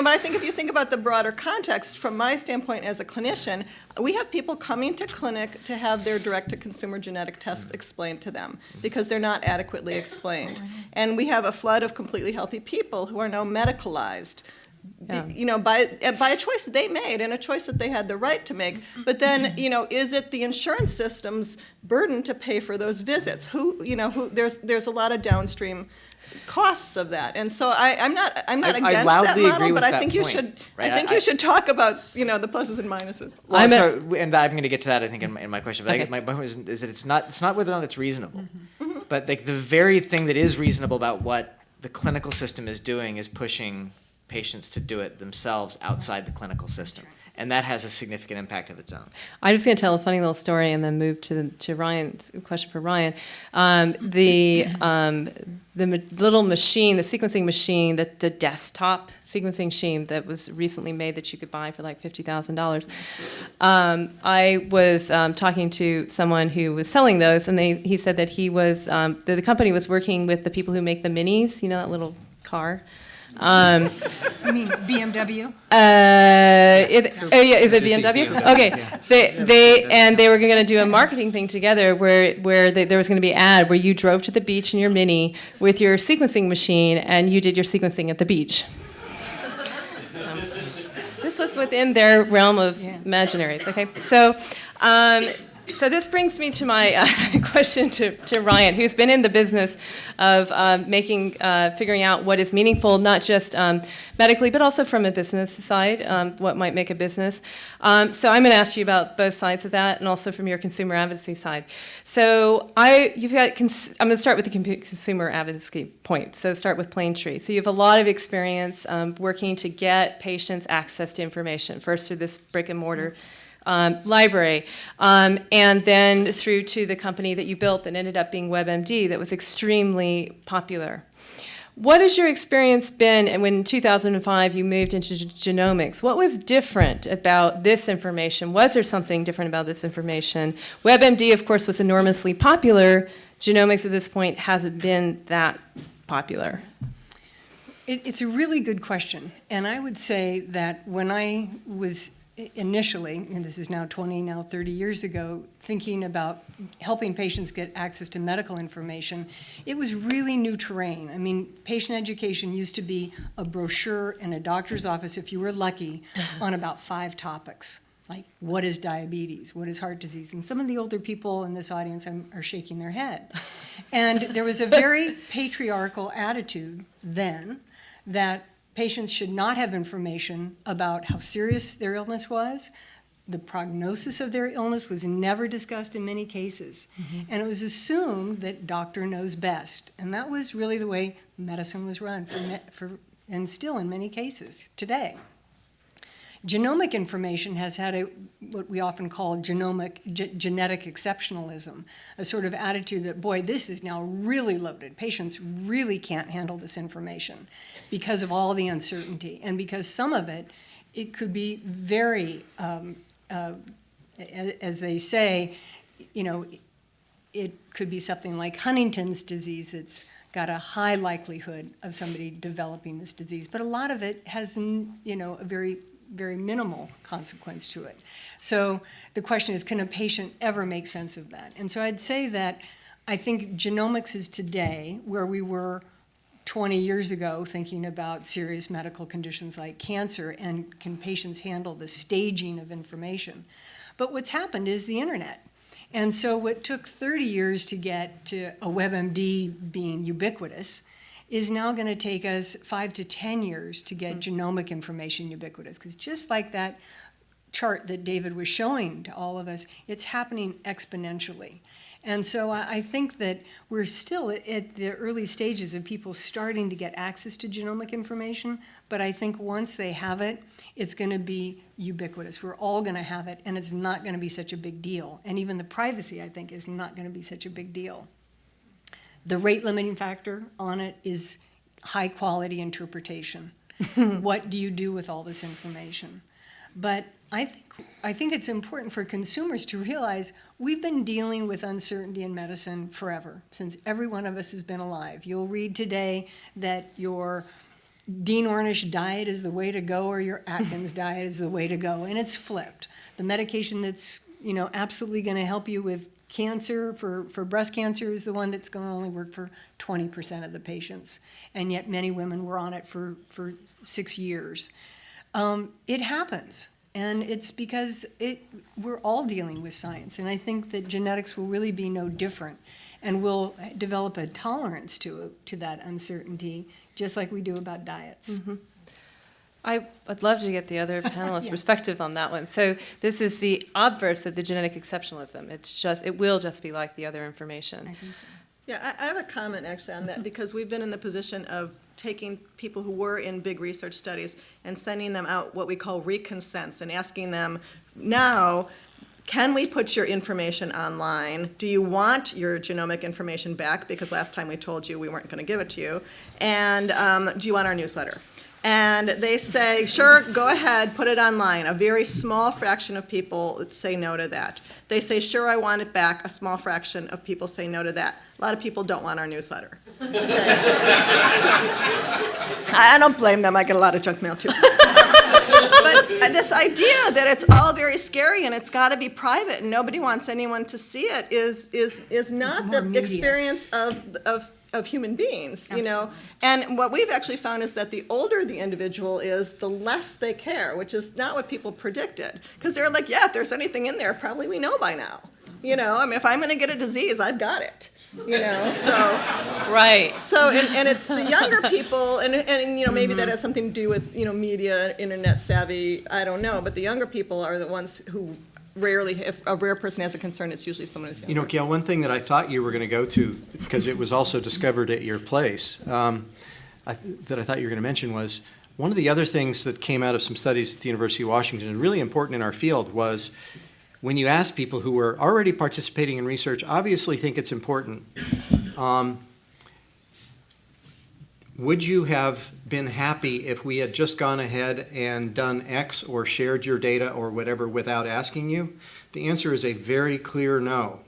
D: I think if you think about the broader context, from my standpoint as a clinician, we have people coming to clinic to have their direct-to-consumer genetic tests explained to them because they're not adequately explained. And we have a flood of completely healthy people who are now medicalized.
C: Yeah.
D: By a choice they made and a choice that they had the right to make. But then, is it the insurance system's burden to pay for those visits? There's a lot of downstream costs of that. And so I'm not
F: I
D: against that
F: loudly
D: model,
F: agree with
D: but I
F: that
D: think you
F: point,
D: should
F: right?
D: I think you should talk about, the pluses and minuses.
F: Well,
C: I'm a-
F: so, and I'm going to get to that, I think, in my question. But
C: Okay.
F: my point is that it's not whether or not it's reasonable. But like the very thing that is reasonable about what the clinical system is doing is pushing patients to do it themselves outside the clinical system. And that has a significant impact of its own.
C: I'm just going to tell a funny little story and then move to Ryan's question for Ryan. Little machine, the sequencing machine, the desktop sequencing machine that was recently made that you could buy for like $50,000. I was talking to someone who was selling those, and he said that the company was working with the people who make the minis, that little car.
E: You mean BMW?
C: Is it
G: Busy
C: BMW?
G: BMW.
C: Okay, they were going to do a marketing thing together where there was going to be an ad where you drove to the beach in your Mini with your sequencing machine and you did your sequencing at the beach. This was within their realm of imaginaries. Okay, so this brings me to my question to Ryan, who's been in the business of figuring out what is meaningful, not just medically, but also from a business side, what might make a business. So I'm going to ask you about both sides of that, and also from your consumer advocacy side. So I'm going to start with the consumer advocacy point. So start with Plaintree. So you have a lot of experience working to get patients access to information, first through this brick and mortar library, and then through to the company that you built that ended up being WebMD that was extremely popular. What has your experience been, and when in 2005 you moved into genomics, what was different about this information? Was there something different about this information? WebMD, of course, was enormously popular. Genomics at this point hasn't been that popular.
E: It's a really good question. And I would say that when I was initially, and this is now 30 years ago, thinking about helping patients get access to medical information, it was really new terrain. I mean, patient education used to be a brochure in a doctor's office, if you were lucky, on about 5 topics, like what is diabetes, what is heart disease, and some of the older people in this audience are shaking their head. And there was a very patriarchal attitude then that patients should not have information about how serious their illness was. The prognosis of their illness was never discussed in many cases. And it was assumed that doctor knows best. And that was really the way medicine was run and still in many cases today. Genomic information has had what we often call genetic exceptionalism, a sort of attitude that, boy, this is now really loaded. Patients really can't handle this information because of all the uncertainty, and because some of it could be very, as they say, it could be something like Huntington's disease. It's got a high likelihood of somebody developing this disease, but a lot of it has, a very minimal consequence to it. So the question is, can a patient ever make sense of that? And so I'd say that I think genomics is today where we were 20 years ago thinking about serious medical conditions like cancer, and can patients handle the staging of information. But what's happened is the internet. And so what took 30 years to get to a WebMD being ubiquitous is now going to take us 5 to 10 years to get genomic information ubiquitous. Because just like that chart that David was showing to all of us, it's happening exponentially. And so I think that we're still at the early stages of people starting to get access to genomic information, but I think once they have it, it's going to be ubiquitous. We're all going to have it, and it's not going to be such a big deal. And even the privacy, I think, is not going to be such a big deal. The rate limiting factor on it is high quality interpretation. What do you do with all this information? But I think it's important for consumers to realize we've been dealing with uncertainty in medicine forever, since every one of us has been alive. You'll read today that your Dean Ornish diet is the way to go, or your Atkins diet is the way to go, and it's flipped. The medication that's absolutely going to help you with cancer, for breast cancer, is the one that's going to only work for 20% of the patients, and yet many women were on it for 6 years. It happens, and it's because we're all dealing with science, and I think that genetics will really be no different, and we'll develop a tolerance to that uncertainty, just like we do about diets.
C: Mm-hmm. I'd love to get the other panelists'
E: Yeah.
C: perspective on that one. So this is the obverse of the genetic exceptionalism. It will just be like the other information.
E: I think so.
D: Yeah, I have a comment actually on that, because we've been in the position of taking people who were in big research studies and sending them out what we call reconsents and asking them, now, can we put your information online? Do you want your genomic information back? Because last time we told you we weren't going to give it to you. And do you want our newsletter? And they say, sure, go ahead, put it online. A very small fraction of people say no to that. They say, sure, I want it back. A small fraction of people say no to that. A lot of people don't want our newsletter. Okay. So, I don't blame them. I get a lot of junk mail too. But this idea that it's all very scary and it's got to be private and nobody wants anyone to see it is not the
E: media.
D: experience of human beings, And what we've actually found is that the older the individual is, the less they care, which is not what people predicted. Because they're like, yeah, if there's anything in there, probably we know by now. If I'm going to get a disease, I've got it. So
C: Right.
D: so and it's the younger people, and maybe that has something to do with media, internet savvy. I don't know, but the younger people are the ones who rarely, if a rare person has a concern, it's usually someone who's younger.
G: Gail, one thing that I thought you were going to go to, because it was also discovered at your place, that I thought you were going to mention was, one of the other things that came out of some studies at the University of Washington, and really important in our field, was when you ask people who were already participating in research, obviously think it's important, would you have been happy if we had just gone ahead and done X or shared your data or whatever without asking you? The answer is a very clear no.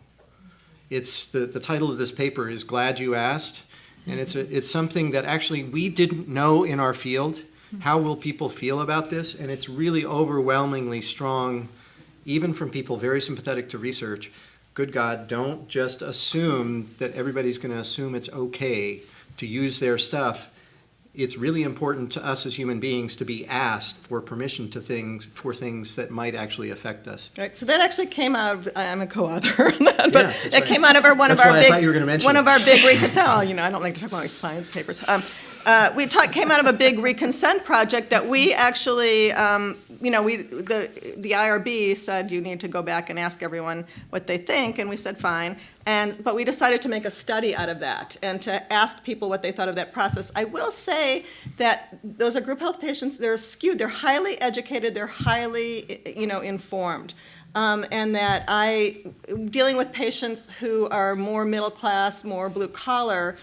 G: It's the title of this paper is Glad You Asked, and it's something that actually we didn't know in our field. How will people feel about this? And it's really overwhelmingly strong, even from people very sympathetic to research. Good God, don't just assume that everybody's going to assume it's okay to use their stuff. It's really important to us as human beings to be asked for permission for things that might actually affect us.
D: Right, so that actually came out of, I'm a co-author on that, but
G: that's
D: it
G: right.
D: came out of one
G: That's
D: of our
G: why I
D: big,
G: thought you were gonna mention
D: one
G: it.
D: of our big I don't like to talk about my science papers. Came out of a big reconsent project that we actually, the IRB said you need to go back and ask everyone what they think, and we said fine. But we decided to make a study out of that and to ask people what they thought of that process. I will say that those are group health patients. They're skewed. They're highly educated. They're highly, informed. And that dealing with patients who are more middle class, more blue collar,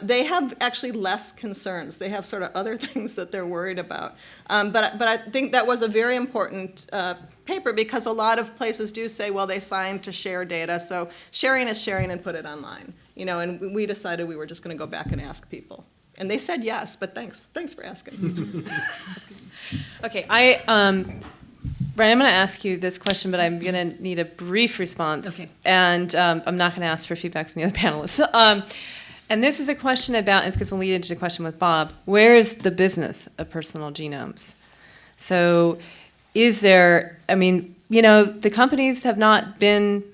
D: they have actually less concerns. They have sort of other things that they're worried about. But I think that was a very important paper, because a lot of places do say, well, they signed to share data, so sharing is sharing and put it online. And we decided we were just going to go back and ask people. And they said yes, but thanks for asking.
C: Okay, Brian, I'm going to ask you this question, but I'm going to need a brief response.
E: Okay.
C: And I'm not going to ask for feedback from the other panelists. And this is a question about, and it's going to lead into the question with Bob, where is the business of personal genomes? So is there, the companies have not been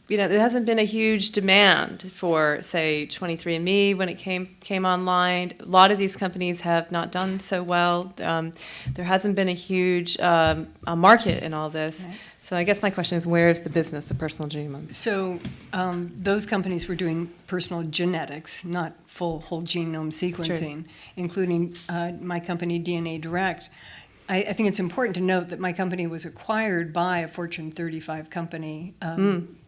C: there hasn't been a huge demand for, say, 23andMe when it came online. A lot of these companies have not done so well. There hasn't been a huge a market in all this.
E: Right.
C: So I guess my question is, where is the business of personal genomes?
E: So those companies were doing personal genetics, not full whole genome sequencing, including my company, DNA Direct. I think it's important to note that my company was acquired by a Fortune 35 company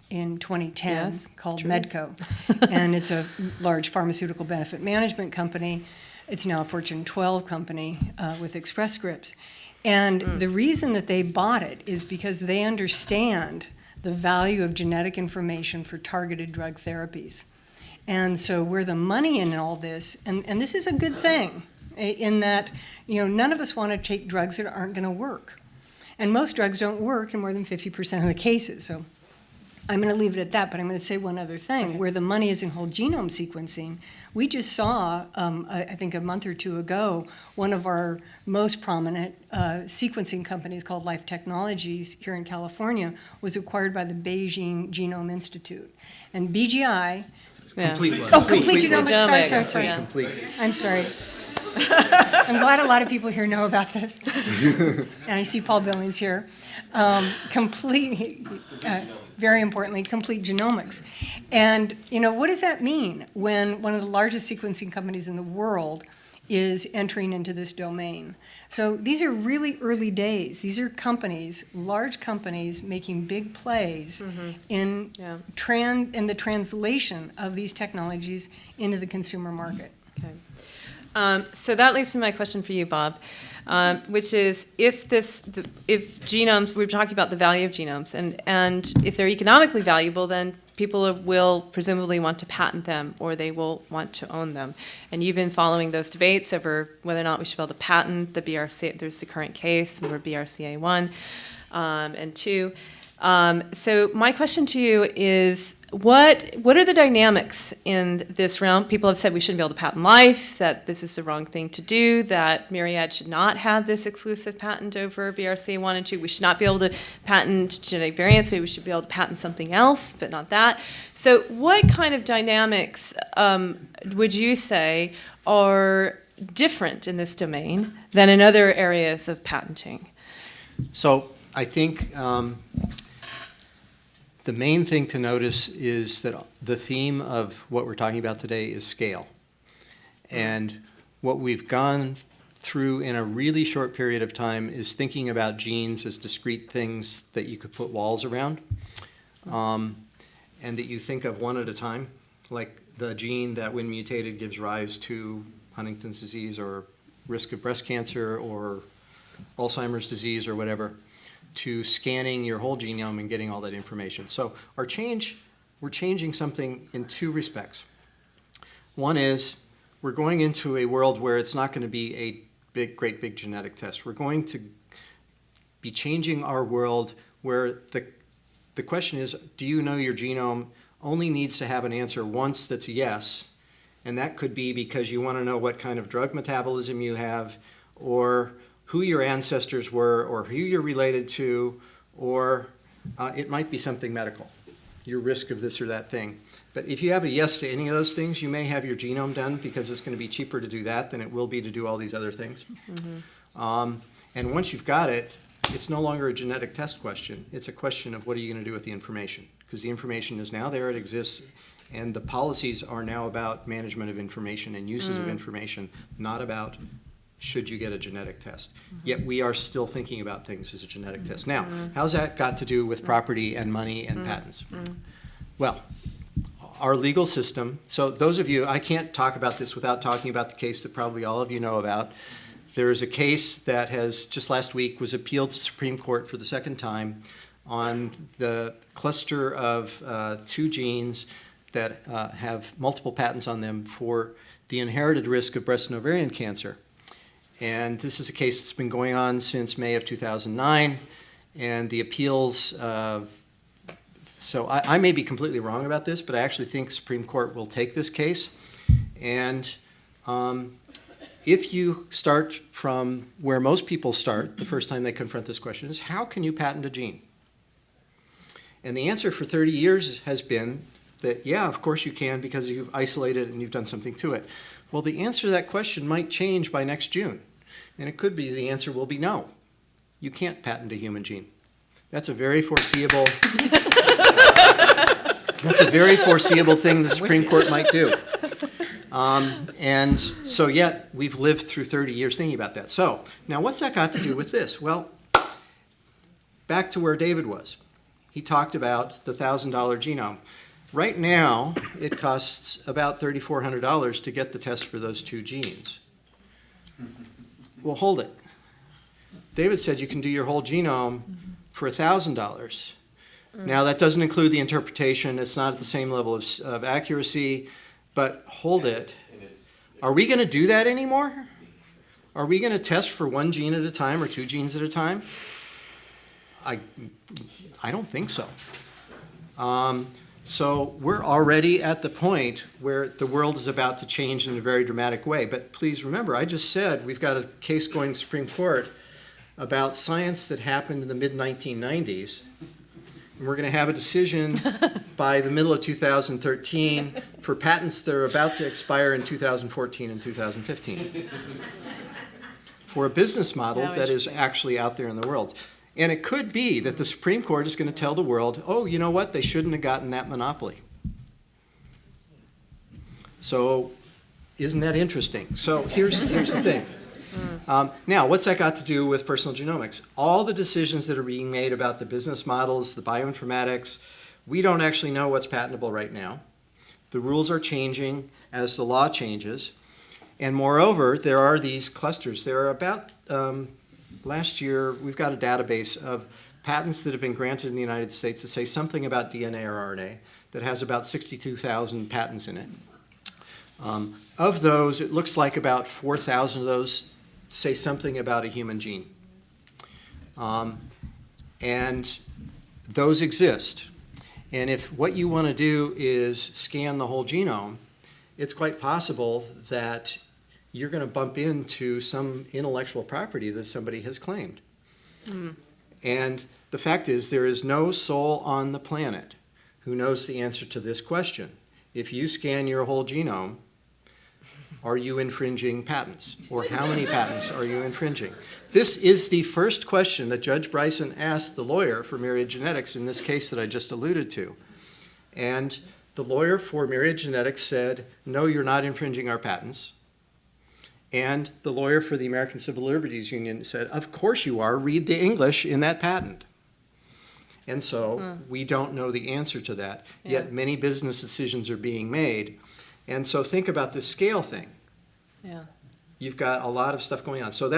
E: in 2010
C: Yes,
E: called
C: true.
E: Medco. And it's a large pharmaceutical benefit management company. It's now a Fortune 12 company with Express Scripts. And the reason that they bought it is because they understand the value of genetic information for targeted drug therapies. And so where the money in all this, and this is a good thing, in that, none of us want to take drugs that aren't going to work. And most drugs don't work in more than 50% of the cases. So I'm going to leave it at that, but I'm going to say one other thing.
C: Okay.
E: Where the money is in whole genome sequencing, we just saw, I think a month or two ago, one of our most prominent sequencing companies called Life Technologies here in California was acquired by the Beijing Genome Institute. And BGI,
G: Complete.
E: complete genomics,
C: Genomics,
E: sorry.
C: yeah.
G: Complete.
E: I'm sorry. I'm glad a lot of people here know about this. And I see Paul Billings here. Very importantly, complete genomics. And, what does that mean when one of the largest sequencing companies in the world is entering into this domain? So these are really early days. These are companies, large companies, making big plays in the translation of these technologies into the consumer market.
C: Okay. So that leads to my question for you, Bob, which is if genomes, we're talking about the value of genomes, and if they're economically valuable, then people will presumably want to patent them, or they will want to own them. And you've been following those debates over whether or not we should be able to patent the BRCA. There's the current case where BRCA1 and 2. So my question to you is, what are the dynamics in this realm? People have said we shouldn't be able to patent life, that this is the wrong thing to do, that Myriad should not have this exclusive patent over BRCA1 and 2. We should not be able to patent genetic variants. Maybe we should be able to patent something else, but not that. So what kind of dynamics would you say are different in this domain than in other areas of patenting?
G: So I think the main thing to notice is that the theme of what we're talking about today is scale. And what we've gone through in a really short period of time is thinking about genes as discrete things that you could put walls around, and that you think of one at a time, like the gene that when mutated gives rise to Huntington's disease or risk of breast cancer or Alzheimer's disease or whatever, to scanning your whole genome and getting all that information. So we're changing something in two respects. One is we're going into a world where it's not going to be a great big genetic test. We're going to be changing our world where the question is, do you know your genome only needs to have an answer once that's yes, and that could be because you want to know what kind of drug metabolism you have, or who your ancestors were, or who you're related to, or it might be something medical, your risk of this or that thing. But if you have a yes to any of those things, you may have your genome done because it's going to be cheaper to do that than it will be to do all these other things. And once you've got it, it's no longer a genetic test question. It's a question of what are you going to do with the information? Because the information is now there, it exists, and the policies are now about management of information and uses of information, not about should you get a genetic test. Yet we are still thinking about things as a genetic test. Now, how's that got to do with property and money and patents? Well, our legal system, so those of you, I can't talk about this without talking about the case that probably all of you know about. There is a case that has, just last week, was appealed to the Supreme Court for the second time on the cluster of 2 genes that have multiple patents on them for the inherited risk of breast and ovarian cancer. And this is a case that's been going on since May of 2009, and the appeals, so I may be completely wrong about this, but I actually think Supreme Court will take this case. And if you start from where most people start, the first time they confront this question is, how can you patent a gene? And the answer for 30 years has been that, yeah, of course you can because you've isolated it and you've done something to it. Well, the answer to that question might change by next June. And it could be the answer will be no. You can't patent a human gene. That's a very foreseeable thing the Supreme Court might do. And so yet we've lived through 30 years thinking about that. So now what's that got to do with this? Well, back to where David was. He talked about the $1,000 genome. Right now, it costs about $3,400 to get the test for those 2 genes. Well, hold it. David said you can do your whole genome for $1,000. Now, that doesn't include the interpretation. It's not at the same level of accuracy. But hold it. Are we going to do that anymore? Are we going to test for 1 gene at a time or 2 genes at a time? I don't think so. So we're already at the point where the world is about to change in a very dramatic way. But please remember, I just said we've got a case going to Supreme Court about science that happened in the mid-1990s. And we're going to have a decision by the middle of 2013 for patents that are about to expire in 2014 and 2015 for a business model that is actually out there in the world. And it could be that the Supreme Court is going to tell the world, oh, you know what, they shouldn't have gotten that monopoly. So isn't that interesting? So here's the thing. Now, what's that got to do with personal genomics? All the decisions that are being made about the business models, the bioinformatics, we don't actually know what's patentable right now. The rules are changing as the law changes. And moreover, there are these clusters. There are about, last year, we've got a database of patents that have been granted in the United States that say something about DNA or RNA that has about 62,000 patents in it. Of those, it looks like about 4,000 of those say something about a human gene. And those exist. And if what you want to do is scan the whole genome, it's quite possible that you're going to bump into some intellectual property that somebody has claimed. And the fact is, there is no soul on the planet who knows the answer to this question. If you scan your whole genome, are you infringing patents? Or how many patents are you infringing? This is the first question that Judge Bryson asked the lawyer for Myriad Genetics in this case that I just alluded to. And the lawyer for Myriad Genetics said, no, you're not infringing our patents. And the lawyer for the American Civil Liberties Union said, of course you are. Read the English in that patent. And so we don't know the answer to that. Yet many business decisions are being made. And so think about this scale thing.
C: Yeah.
G: You've got a lot of stuff going on. So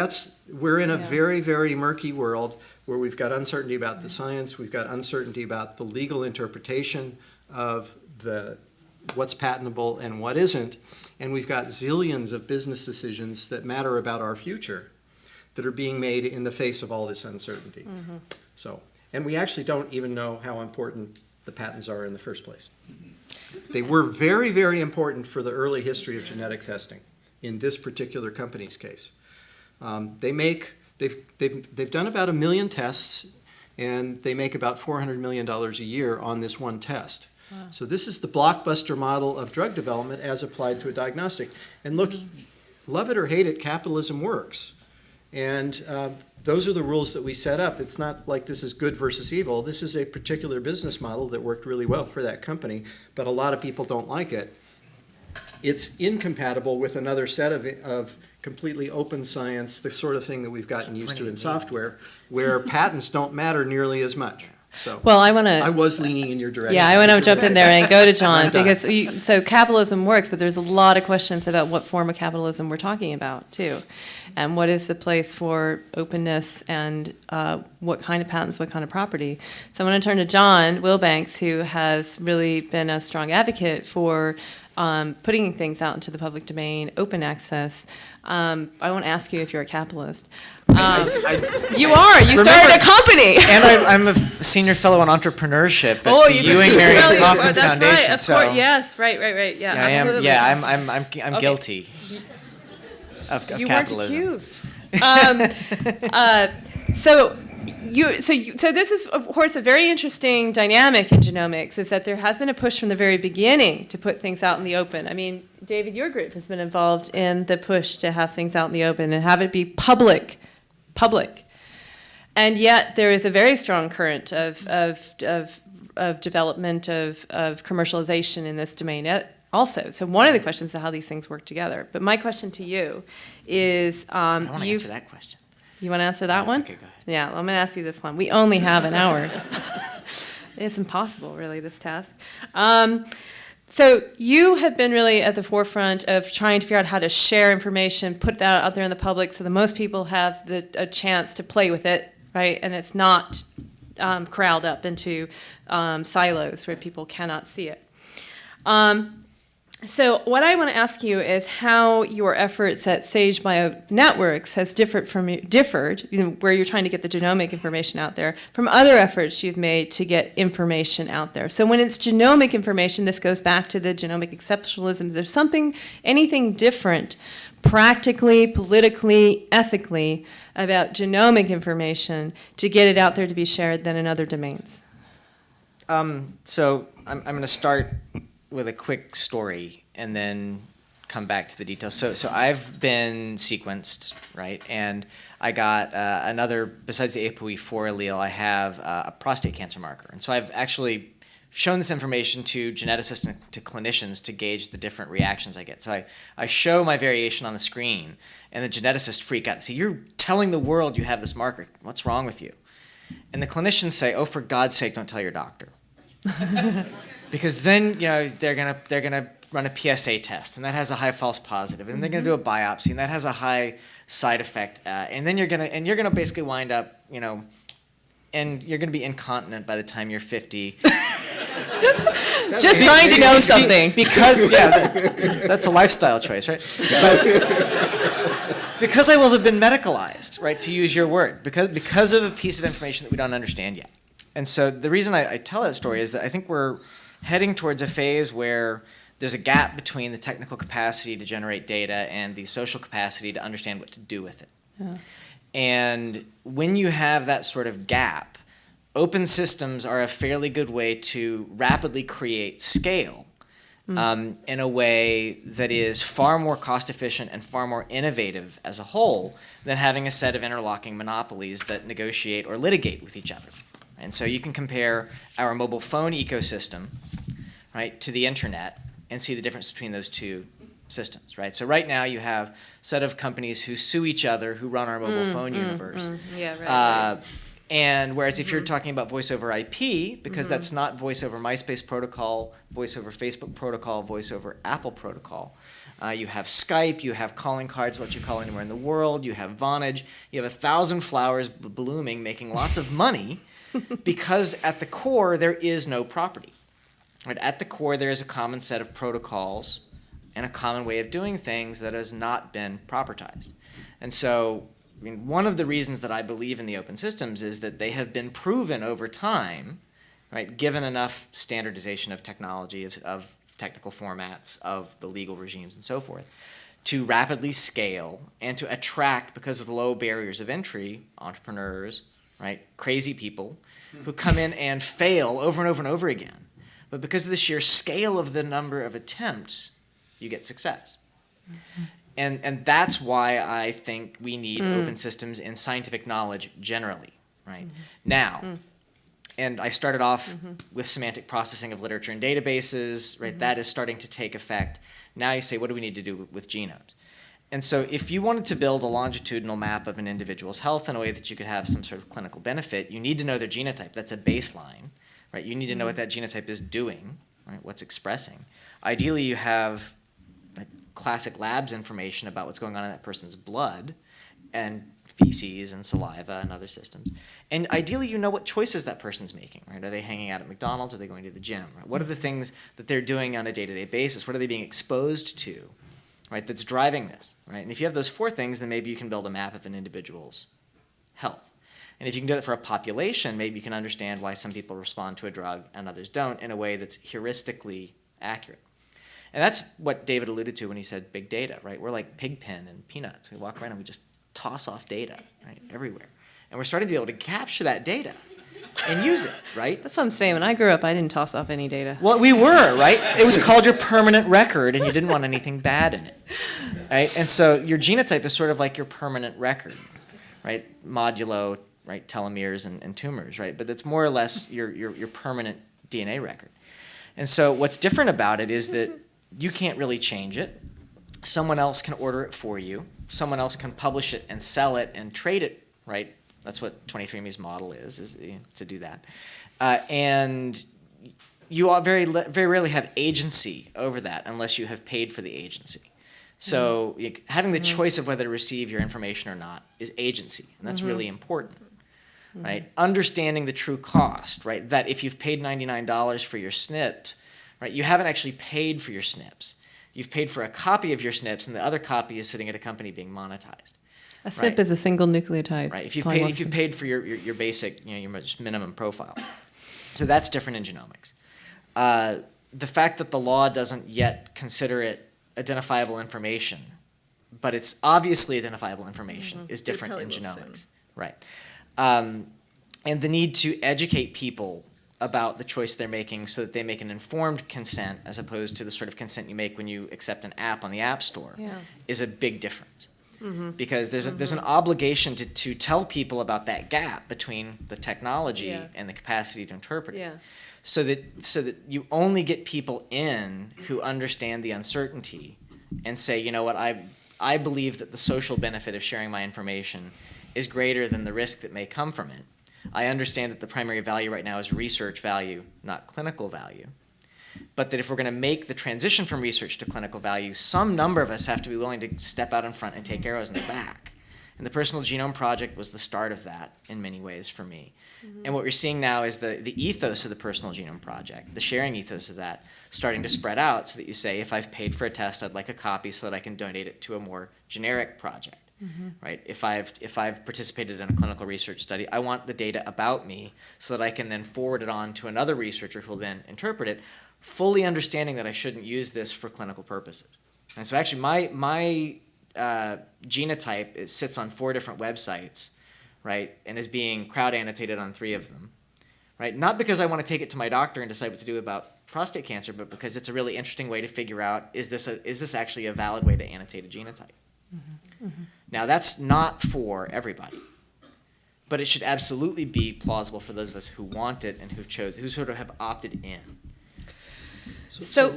G: we're in a very, very murky world where we've got uncertainty about the science, we've got uncertainty about the legal interpretation of what's patentable and what isn't, and we've got zillions of business decisions that matter about our future that are being made in the face of all this uncertainty. So, and we actually don't even know how important the patents are in the first place. They were very, very important for the early history of genetic testing in this particular company's case. They've done about 1 million tests, and they make about $400 million a year on this one test. Wow. So this is the blockbuster model of drug development as applied to a diagnostic. And look, love it or hate it, capitalism works. And those are the rules that we set up. It's not like this is good versus evil. This is a particular business model that worked really well for that company, but a lot of people don't like it. It's incompatible with another set of completely open science, the sort of thing that we've gotten used to in software, where patents don't matter nearly as much. So,
C: Well, I
G: was leaning in your direction.
C: Yeah, I want to jump in there and go to John,
G: I'm done.
C: because so capitalism works, but there's a lot of questions about what form of capitalism we're talking about, too. And what is the place for openness, and what kind of patents, what kind of property. So I'm going to turn to John Wilbanks, who has really been a strong advocate for putting things out into the public domain, open access. I won't ask you if you're a capitalist. You are. You started a company.
F: And I'm a senior fellow on entrepreneurship at the
C: you've
F: Ewing Marion
C: really-
F: Kauffman
C: that's
F: Foundation.
C: right. Of
F: So
C: course, yes, right. Yeah,
F: I am.
C: absolutely.
F: Yeah, I'm
C: Okay.
F: guilty of
C: You
F: capitalism.
C: weren't accused. So So this is, of course, a very interesting dynamic in genomics, is that there has been a push from the very beginning to put things out in the open. I mean, David, your group has been involved in the push to have things out in the open and have it be public. And yet there is a very strong current of development of commercialization in this domain also. So one of the questions is how these things work together. But my question to you is,
F: I want to answer that question.
C: You want to answer that one?
F: Okay, go ahead.
C: Yeah, I'm going to ask you this one. We only have an hour. It's impossible, really, this task. So you have been really at the forefront of trying to figure out how to share information, put that out there in the public so that most people have a chance to play with it, right? And it's not corralled up into silos where people cannot see it. So what I want to ask you is how your efforts at Sage Bionetworks has differed, where you're trying to get the genomic information out there, from other efforts you've made to get information out there. So when it's genomic information, this goes back to the genomic exceptionalism. Is there anything different, practically, politically, ethically, about genomic information to get it out there to be shared than in other domains?
F: So I'm going to start with a quick story and then come back to the details. So I've been sequenced, right? And I got besides the ApoE4 allele, I have a prostate cancer marker. And so I've actually shown this information to geneticists and to clinicians to gauge the different reactions I get. So I show my variation on the screen, and the geneticists freak out and say, "You're telling the world you have this marker. What's wrong with you?" And the clinicians say, "Oh, for God's sake, don't tell your doctor." Because then, they're gonna run a PSA test, and that has a high false positive, and they're gonna do a biopsy, and that has a high side effect, and then you're gonna basically wind up, and you're gonna be incontinent by the time you're 50.
C: Just trying to know something.
F: Because that's a lifestyle choice, right? But because I will have been medicalized, right? To use your word, because of a piece of information that we don't understand yet. And so the reason I tell that story is that I think we're heading towards a phase where there's a gap between the technical capacity to generate data and the social capacity to understand what to do with it. Yeah. And when you have that sort of gap, open systems are a fairly good way to rapidly create scale in a way that is far more cost efficient and far more innovative as a whole than having a set of interlocking monopolies that negotiate or litigate with each other. And so you can compare our mobile phone ecosystem, right, to the internet and see the difference between those two systems, right? So right now you have a set of companies who sue each other who run our mobile phone universe.
C: Yeah, right.
F: And whereas if you're talking about voice over IP, because that's not voice over MySpace protocol, voice over Facebook protocol, voice over Apple protocol, you have Skype, you have calling cards that let you call anywhere in the world, you have Vonage, you have 1,000 flowers blooming, making lots of money, because at the core there is no property. Right? At the core there is a common set of protocols and a common way of doing things that has not been propertized. And so, one of the reasons that I believe in the open systems is that they have been proven over time, right, given enough standardization of technology, of technical formats, of the legal regimes and so forth, to rapidly scale and to attract, because of the low barriers of entry, entrepreneurs, right, crazy people who come in and fail over and over and over again. But because of the sheer scale of the number of attempts, you get success. Mm-hmm. And that's why I think we need open systems in scientific knowledge generally, right? Now, and I started off with semantic processing of literature and databases, right? That is starting to take effect. Now you say, what do we need to do with genomes? And so if you wanted to build a longitudinal map of an individual's health in a way that you could have some sort of clinical benefit, you need to know their genotype. That's a baseline, right? You need to know what that genotype is doing, right? What's expressing. Ideally, you have classic labs information about what's going on in that person's blood and feces and saliva and other systems. And ideally, you know what choices that person's making, right? Are they hanging out at McDonald's? Are they going to the gym? Right? What are the things that they're doing on a day-to-day basis? What are they being exposed to, right, that's driving this, right? And if you have those four things, then maybe you can build a map of an individual's health. And if you can do it for a population, maybe you can understand why some people respond to a drug and others don't in a way that's heuristically accurate. And that's what David alluded to when he said big data, right? We're like Pigpen and Peanuts. We walk around and we just toss off data, right, everywhere. And we're starting to be able to capture that data and use it, right?
C: That's what I'm saying. When I grew up, I didn't toss off any data.
F: Well, we were, right? It was called your permanent record, and you didn't want anything bad in it, right? And so your genotype is sort of like your permanent record, right? Modulo, right? Telomeres and tumors, right? But it's more or less your permanent DNA record. And so what's different about it is that you can't really change it. Someone else can order it for you. Someone else can publish it and sell it and trade it, right? That's what 23andMe's model is to do that. And you all very rarely have agency over that unless you have paid for the agency. So having the choice of whether to receive your information or not is agency, and that's really important, right? Understanding the true cost, right? That if you've paid $99 for your SNPs, right, you haven't actually paid for your SNPs. You've paid for a copy of your SNPs, and the other copy is sitting at a company being monetized.
C: A SNP is a single nucleotide.
F: Right. If you've paid for your basic, your just minimum profile. So that's different in genomics. The fact that the law doesn't yet consider it identifiable information, but it's obviously identifiable information, is different in genomics. Right. And the need to educate people about the choice they're making so that they make an informed consent as opposed to the sort of consent you make when you accept an app on the App Store is a big difference. Because there's an obligation to tell people about that gap between the technology and the capacity to interpret it. So that you only get people in who understand the uncertainty and say, you know what, I believe that the social benefit of sharing my information is greater than the risk that may come from it. I understand that the primary value right now is research value, not clinical value. But that if we're going to make the transition from research to clinical value, some number of us have to be willing to step out in front and take arrows in the back. And the Personal Genome Project was the start of that in many ways for me. And what we're seeing now is the ethos of the Personal Genome Project, the sharing ethos of that, starting to spread out so that you say, if I've paid for a test, I'd like a copy so that I can donate it to a more generic project. Right? If I've participated in a clinical research study, I want the data about me so that I can then forward it on to another researcher who will then interpret it, fully understanding that I shouldn't use this for clinical purposes. And so actually my genotype sits on 4 different websites, right, and is being crowd annotated on 3 of them, right? Not because I want to take it to my doctor and decide what to do about prostate cancer, but because it's a really interesting way to figure out, is this actually a valid way to annotate a genotype? Now that's not for everybody, but it should absolutely be plausible for those of us who want it and who sort of have opted in.
C: So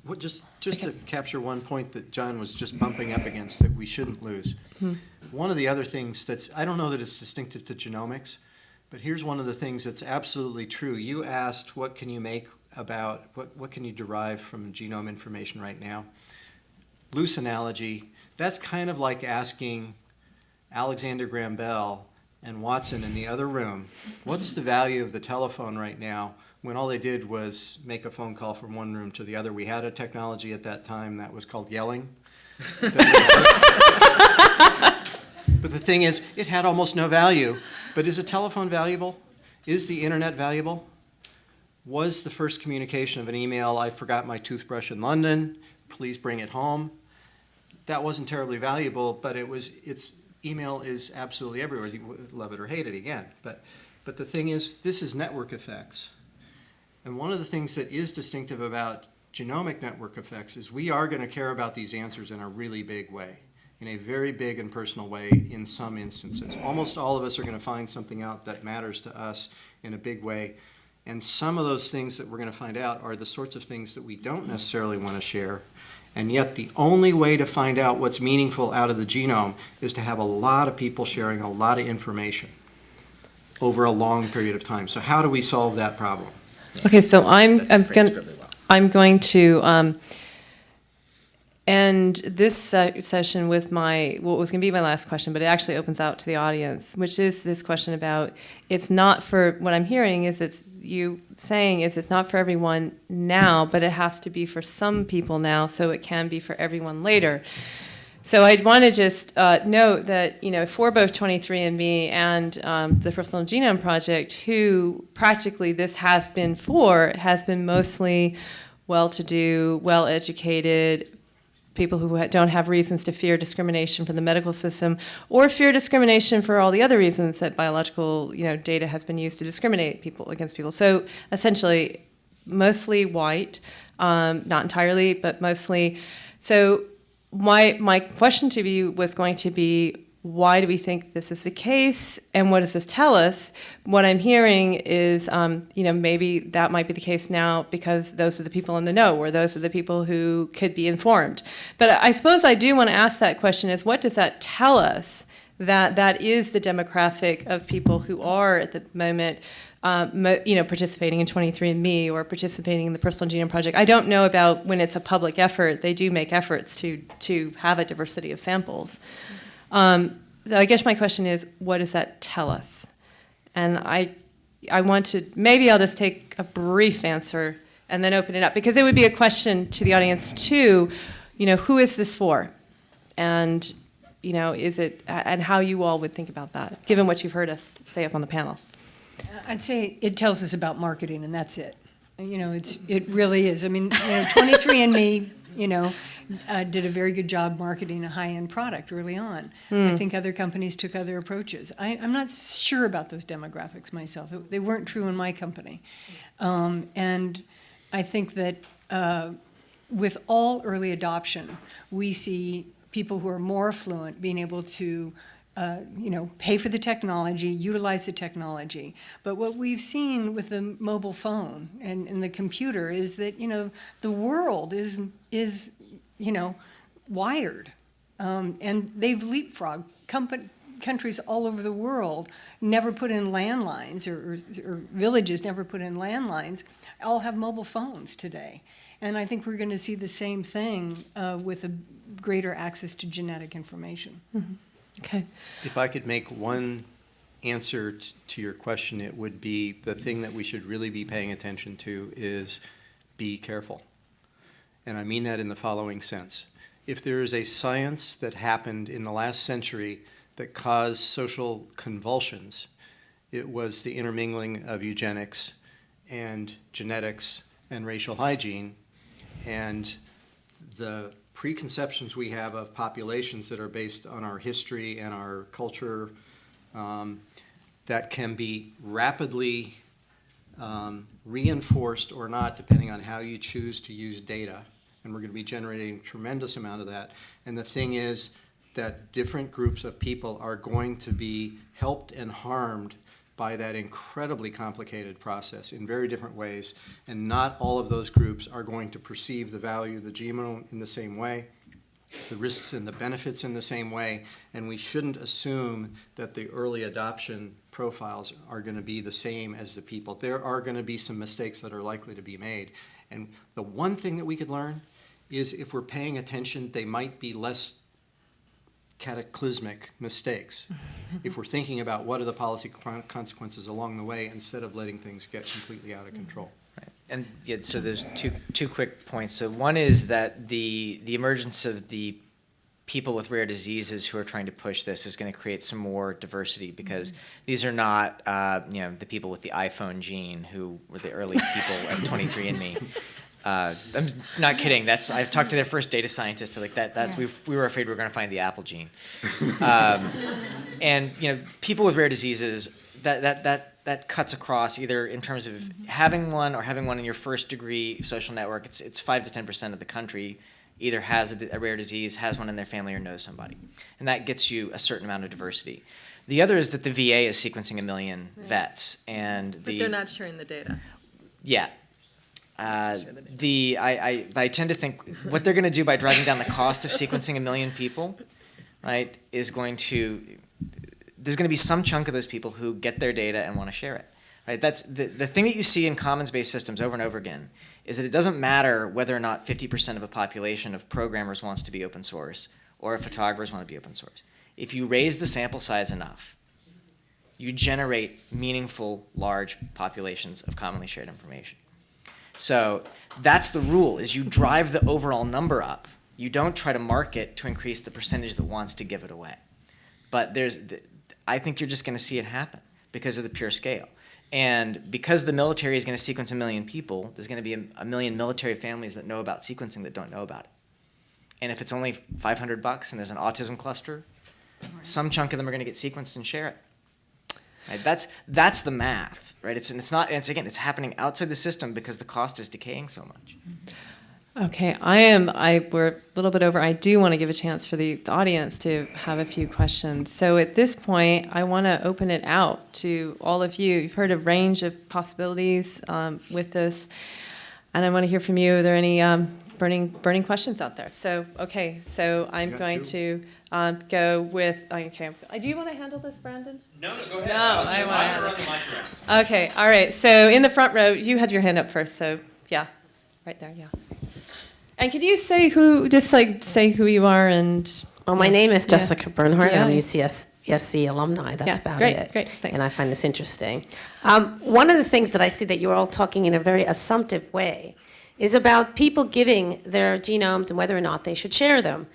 G: what, just to capture one point that John was just bumping up against that we shouldn't lose. One of the other things I don't know that it's distinctive to genomics, but here's one of the things that's absolutely true. You asked what can you make about, what can you derive from genome information right now? Loose analogy, that's kind of like asking Alexander Graham Bell and Watson in the other room, what's the value of the telephone right now, when all they did was make a phone call from one room to the other. We had a technology at that time that was called yelling. But the thing is, it had almost no value. But is a telephone valuable? Is the internet valuable? Was the first communication of an email, I forgot my toothbrush in London, please bring it home? That wasn't terribly valuable, but email is absolutely everywhere. You love it or hate it again. But the thing is, this is network effects. And one of the things that is distinctive about genomic network effects is we are going to care about these answers in a really big way, in a very big and personal way in some instances. Almost all of us are going to find something out that matters to us in a big way. And some of those things that we're going to find out are the sorts of things that we don't necessarily want to share. And yet the only way to find out what's meaningful out of the genome is to have a lot of people sharing a lot of information over a long period of time. So how do we solve that problem?
C: Okay, so I'm going to end this session with what was going to be my last question, but it actually opens out to the audience, which is this question about, it's not for, what I'm hearing is it's not for everyone now, but it has to be for some people now, so it can be for everyone later. So I'd want to just note that, for both 23andMe and the Personal Genome Project, who practically this has been mostly well-to-do, well-educated, people who don't have reasons to fear discrimination from the medical system, or fear discrimination for all the other reasons that biological, data has been used to discriminate against people. So essentially, mostly white, not entirely, but mostly. So my question to you was going to be, why do we think this is the case, and what does this tell us? What I'm hearing is, maybe that might be the case now because those are the people in the know, or those are the people who could be informed. But I suppose I do want to ask that question: is what does that tell us? That is the demographic of people who are at the moment, participating in 23andMe or participating in the Personal Genome Project. I don't know about when it's a public effort. They do make efforts to have a diversity of samples. So I guess my question is, what does that tell us? And I want to, maybe I'll just take a brief answer and then open it up, because it would be a question to the audience too, who is this for? And, is it, and how you all would think about that, given what you've heard us say up on the panel.
E: I'd say it tells us about marketing, and that's it. It really is. I mean, 23andMe, did a very good job marketing a high-end product early on. I think other companies took other approaches. I'm not sure about those demographics myself. They weren't true in my company. And I think that with all early adoption, we see people who are more affluent being able to pay for the technology, utilize the technology. But what we've seen with the mobile phone and the computer is that, the world is wired. And they've leapfrogged. Countries all over the world never put in landlines, or villages never put in landlines, all have mobile phones today. And I think we're going to see the same thing with a greater access to genetic information.
C: Mm-hmm. Okay.
G: If I could make one answer to your question, it would be the thing that we should really be paying attention to is be careful. And I mean that in the following sense. If there is a science that happened in the last century that caused social convulsions, it was the intermingling of eugenics and genetics and racial hygiene, and the preconceptions we have of populations that are based on our history and our culture, that can be rapidly reinforced or not, depending on how you choose to use data. And we're going to be generating a tremendous amount of that. And the thing is that different groups of people are going to be helped and harmed by that incredibly complicated process in very different ways. And not all of those groups are going to perceive the value of the genome in the same way, the risks and the benefits in the same way. And we shouldn't assume that the early adoption profiles are going to be the same as the people. There are going to be some mistakes that are likely to be made. And the one thing that we could learn is, if we're paying attention, they might be less cataclysmic mistakes if we're thinking about what are the policy consequences along the way, instead of letting things get completely out of control.
F: Right. And yeah, so there's two quick points. So one is that the emergence of the people with rare diseases who are trying to push this is going to create some more diversity, because these are not the people with the iPhone gene who were the early people at 23andMe. I'm not kidding. I've talked to their first data scientist. They're like, we were afraid we were going to find the Apple gene. And people with rare diseases, that cuts across, either in terms of having one or having one in your first degree social network. It's 5 to 10% of the country either has a rare disease, has one in their family, or knows somebody, and that gets you a certain amount of diversity. The other is that the VA is sequencing 1 million vets, and
D: But they're not sharing the data.
F: Yeah. I tend to think what they're going to do by driving down the cost of sequencing 1 million people, right, is there's going to be some chunk of those people who get their data and want to share it, right? That's the thing that you see in commons-based systems over and over again, is that it doesn't matter whether or not 50% of a population of programmers wants to be open source, or if photographers want to be open source. If you raise the sample size enough, you generate meaningful, large populations of commonly shared information. So that's the rule, is you drive the overall number up. You don't try to market to increase the percentage that wants to give it away. But I think you're just going to see it happen because of the pure scale. And because the military is going to sequence 1 million people, there's going to be a million military families that know about sequencing that don't know about it. And if it's only $500 and there's an autism cluster, some chunk of them are going to get sequenced and share it. Right? That's the math, right? It's happening outside the system because the cost is decaying so much.
C: Okay, we're a little bit over. I do want to give a chance for the audience to have a few questions. So at this point, I want to open it out to all of you. You've heard a range of possibilities with this, and I want to hear from you. Are there any burning questions out there? So, okay, so I'm going to go with, okay, do you want to handle this, Brandon?
A: No, go ahead.
C: No, I want to handle
A: run the mic around.
C: Okay, all right, so in the front row, you had your hand up first, so yeah, right there, yeah. And could you say who you are and...
H: Well, my name is
C: Yeah.
H: Jessica Bernhardt.
C: Yeah.
H: I'm UCSC alumni. That's about it.
C: Great, thanks.
H: And I find this interesting. One of the things that I see that you're all talking in a very assumptive way is about people giving their genomes and whether or not they should share them.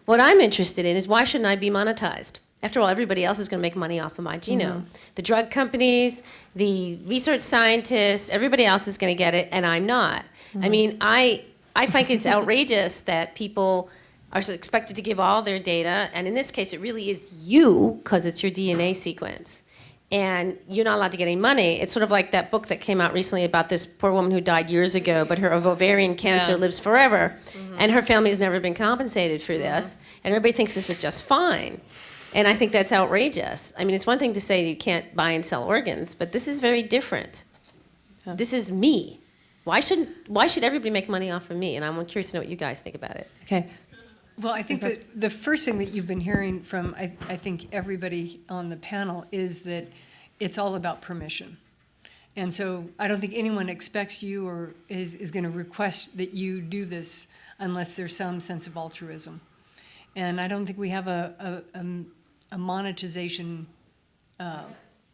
H: What I'm interested in is why shouldn't I be monetized? After all, everybody else is going to make money off of my genome. The drug companies, the research scientists, everybody else is going to get it, and I'm not. I mean, I think it's outrageous that people are expected to give all their data, and in this case, it really is you, because it's your DNA sequence. And you're not allowed to get any money. It's sort of like that book that came out recently about this poor woman who died years ago, but her ovarian cancer lives forever, and her family has never been compensated for this, and everybody thinks this is just fine. And I think that's outrageous. I mean, it's one thing to say you can't buy and sell organs, but this is very different. This is me. Why should everybody make money off of me? And I'm curious to know what you guys think about it.
C: Okay.
E: Well, I think that the first thing that you've been hearing from, I think, everybody on the panel is that it's all about permission. And so I don't think anyone expects you or is going to request that you do this unless there's some sense of altruism. And I don't think we have a monetization, well,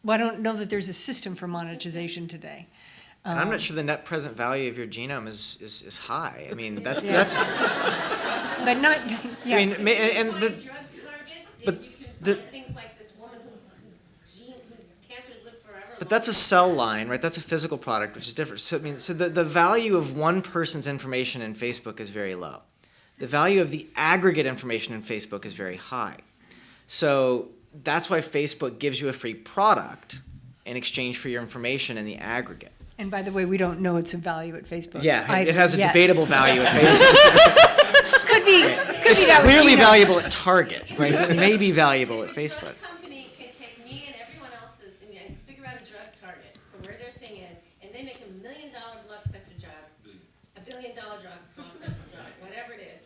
E: I don't know that there's a system for monetization today.
F: And I'm not sure the net present value of your genome is high. I mean, that's
E: But not, yeah.
F: I mean, and the,
H: Drug targets,
F: but
H: you can
F: the-
H: find things like this woman whose cancer has lived forever.
F: But that's a cell line, right? That's a physical product, which is different. So, I mean, so the value of one person's information in Facebook is very low. The value of the aggregate information in Facebook is very high. So that's why Facebook gives you a free product in exchange for your information in the aggregate.
E: And by the way, we don't know its value at Facebook.
F: Yeah, it
E: either
F: has a
E: yet.
F: debatable value at Facebook.
E: Could be
F: It's
E: that with
F: clearly
E: Gina.
F: valuable at Target, right? It's maybe valuable at
H: Every
F: Facebook.
H: drug company can take me and everyone else's and figure out a drug target for where their thing is, and they make $1 million blood pressure drug, $1 billion drug, blood pressure drug, whatever it is.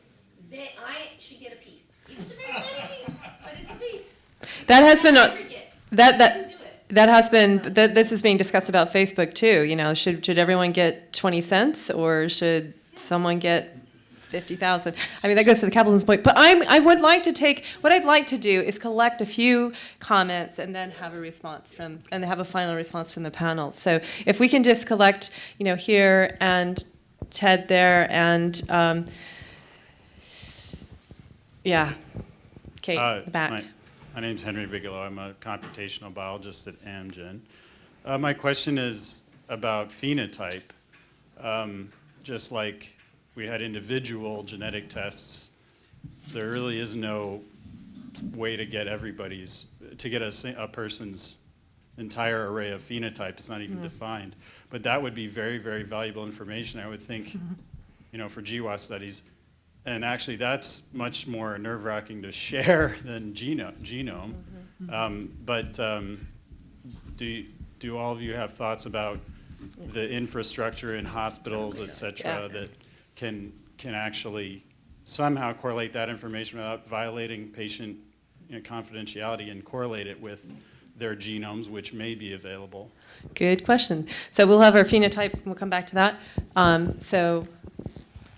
H: I should get a piece. It's a very tiny piece, but it's a piece.
C: That has been
H: Aggregate.
C: that
H: You can do it.
C: that has been this is being discussed about Facebook too. You know, should everyone get 20 cents or should someone get 50,000? I mean, that goes to the capitalism point. But I would like to take what I'd like to do is collect a few comments and then have a final response from the panel. So if we can just collect, you know, here and Ted there and yeah, Kate, in the back.
I: My name's Henry Bigelow. I'm a computational biologist at Amgen. My question is about phenotype. Just like we had individual genetic tests, there really is no way to get a person's entire array of phenotype. It's not even defined. But that would be very, very valuable information, I would think, you know, for GWAS studies. And actually, that's much more nerve-wracking to share than genome. But do all of you have thoughts about the infrastructure in hospitals, et cetera, that can actually somehow correlate that information without violating patient confidentiality and correlate it with their genomes, which may be available?
C: Good question. So we'll have our phenotype. We'll come back to that. So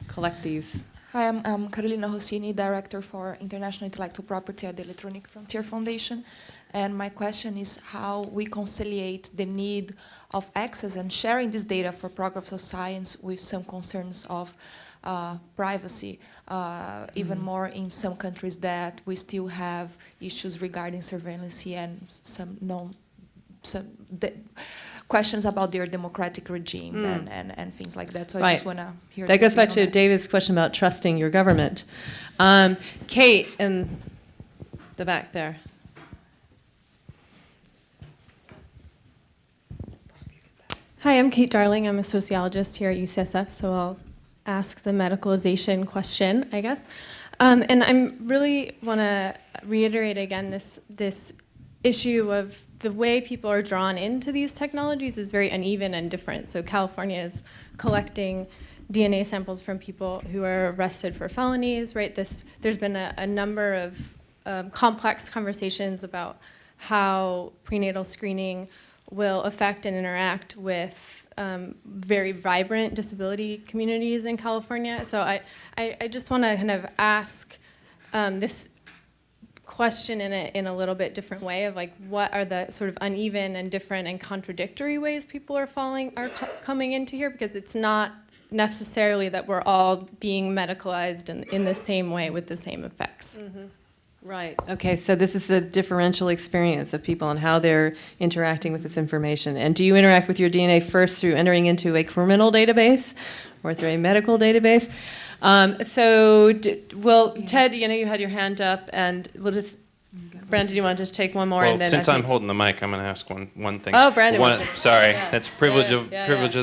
C: collect these.
J: Hi, I'm Carolina Rossini, Director for International Intellectual Property at the Electronic Frontier Foundation. And my question is how we conciliate the need of access and sharing this data for progress of science with some concerns of privacy, even more in some countries that we still have issues regarding surveillance and some questions about their democratic regimes and things like that. So I just
C: Right.
J: want to hear.
C: That goes back
J: opinion
C: to
J: on that.
C: David's question about trusting your government. Kate, in the back there.
K: Hi, I'm Kate Darling. I'm a sociologist here at UCSF, so I'll ask the medicalization question, I guess. And I really want to reiterate again this issue of the way people are drawn into these technologies is very uneven and different. So California is collecting DNA samples from people who are arrested for felonies, right? There's been a number of complex conversations about how prenatal screening will affect and interact with very vibrant disability communities in California. So I just want to kind of ask this question in a little bit different way of like, what are the sort of uneven and different and contradictory ways people are coming into here? Because it's not necessarily that we're all being medicalized in the same way with the same effects.
C: Mm-hmm. Right. Okay, so this is a differential experience of people and how they're interacting with this information. And do you interact with your DNA first through entering into a criminal database or through a medical database? Ted, you had your hand up, and we'll just, Brandon, do you want to just take one more?
A: Well,
C: and then
A: since I'm holding the mic, I'm going to ask one thing.
C: Oh, Brandon wants to-
A: Sorry,
C: yeah.
A: that's privilege
C: Yeah,
A: of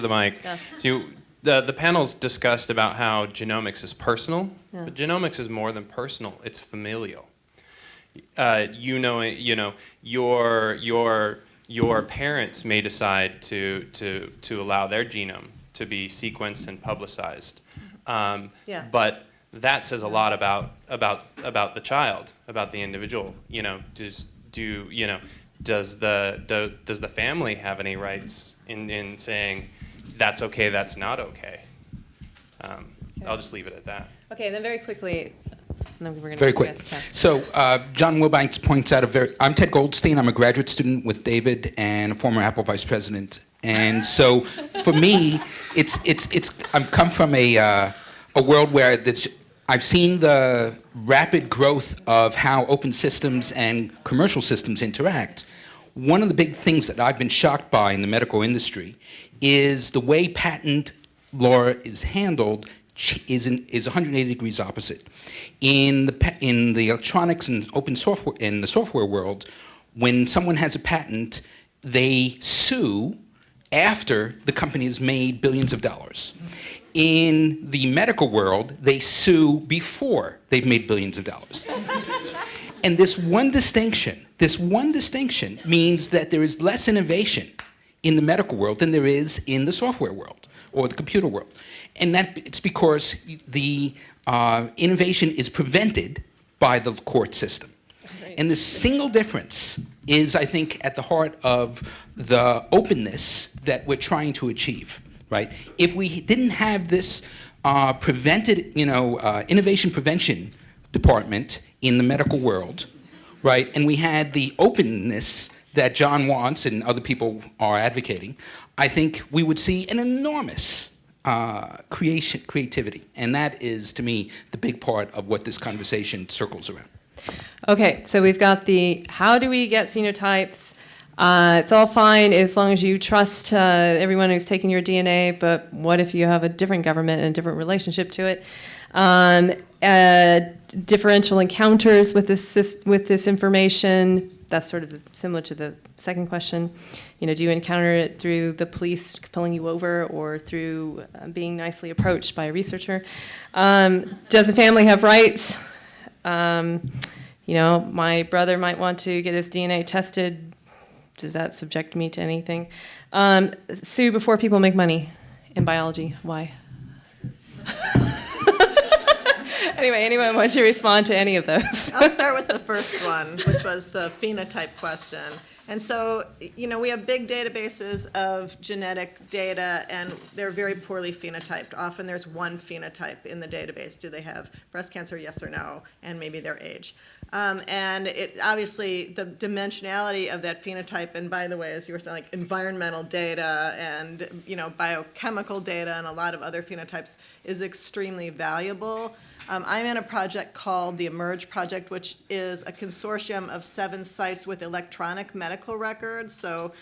A: the mic.
C: Yeah.
A: So the panel's discussed about how genomics is personal,
C: Yeah.
A: but genomics is more than personal. It's familial. Your parents may decide to allow their genome to be sequenced and publicized,
C: Yeah.
A: but that says a lot about the child, about the individual. Does the family have any rights in saying that's okay, that's not okay? I'll just leave it at that.
C: Okay, then very quickly, and then we're going to
L: Very quick. So John Wilbanks points out I'm Ted Goldstein. I'm a graduate student with David and a former Apple vice president. And so for me, I'm come from a world where I've seen the rapid growth of how open systems and commercial systems interact. One of the big things that I've been shocked by in the medical industry is the way patent law is handled is 180 degrees opposite. In the electronics and open software, in the software world, when someone has a patent, they sue after the company has made billions of dollars. In the medical world, they sue before they've made billions of dollars. And this one distinction means that there is less innovation in the medical world than there is in the software world or the computer world. And it's because the innovation is prevented by the court system. And the single difference is, I think, at the heart of the openness that we're trying to achieve, right? If we didn't have this innovation prevention department in the medical world, right, and we had the openness that John wants and other people are advocating, I think we would see an enormous creativity. And that is, to me, the big part of what this conversation circles around.
C: Okay, so we've got the how do we get phenotypes? It's all fine as long as you trust everyone who's taking your DNA, but what if you have a different government and a different relationship to it? Differential encounters with this information. That's sort of similar to the second question. Do you encounter it through the police pulling you over or through being nicely approached by a researcher? Does the family have rights? My brother might want to get his DNA tested. Does that subject me to anything? Sue before people make money in biology. Why? Anyway, anyone want to respond to any of those?
D: I'll start with the first one, which was the phenotype question. And so, we have big databases of genetic data, and they're very poorly phenotyped. Often there's one phenotype in the database. Do they have breast cancer, yes or no, and maybe their age. And it obviously, the dimensionality of that phenotype, and by the way, as you were saying, like environmental data and biochemical data and a lot of other phenotypes is extremely valuable. I'm in a project called the Emerge Project, which is a consortium of 7 sites with electronic medical records. So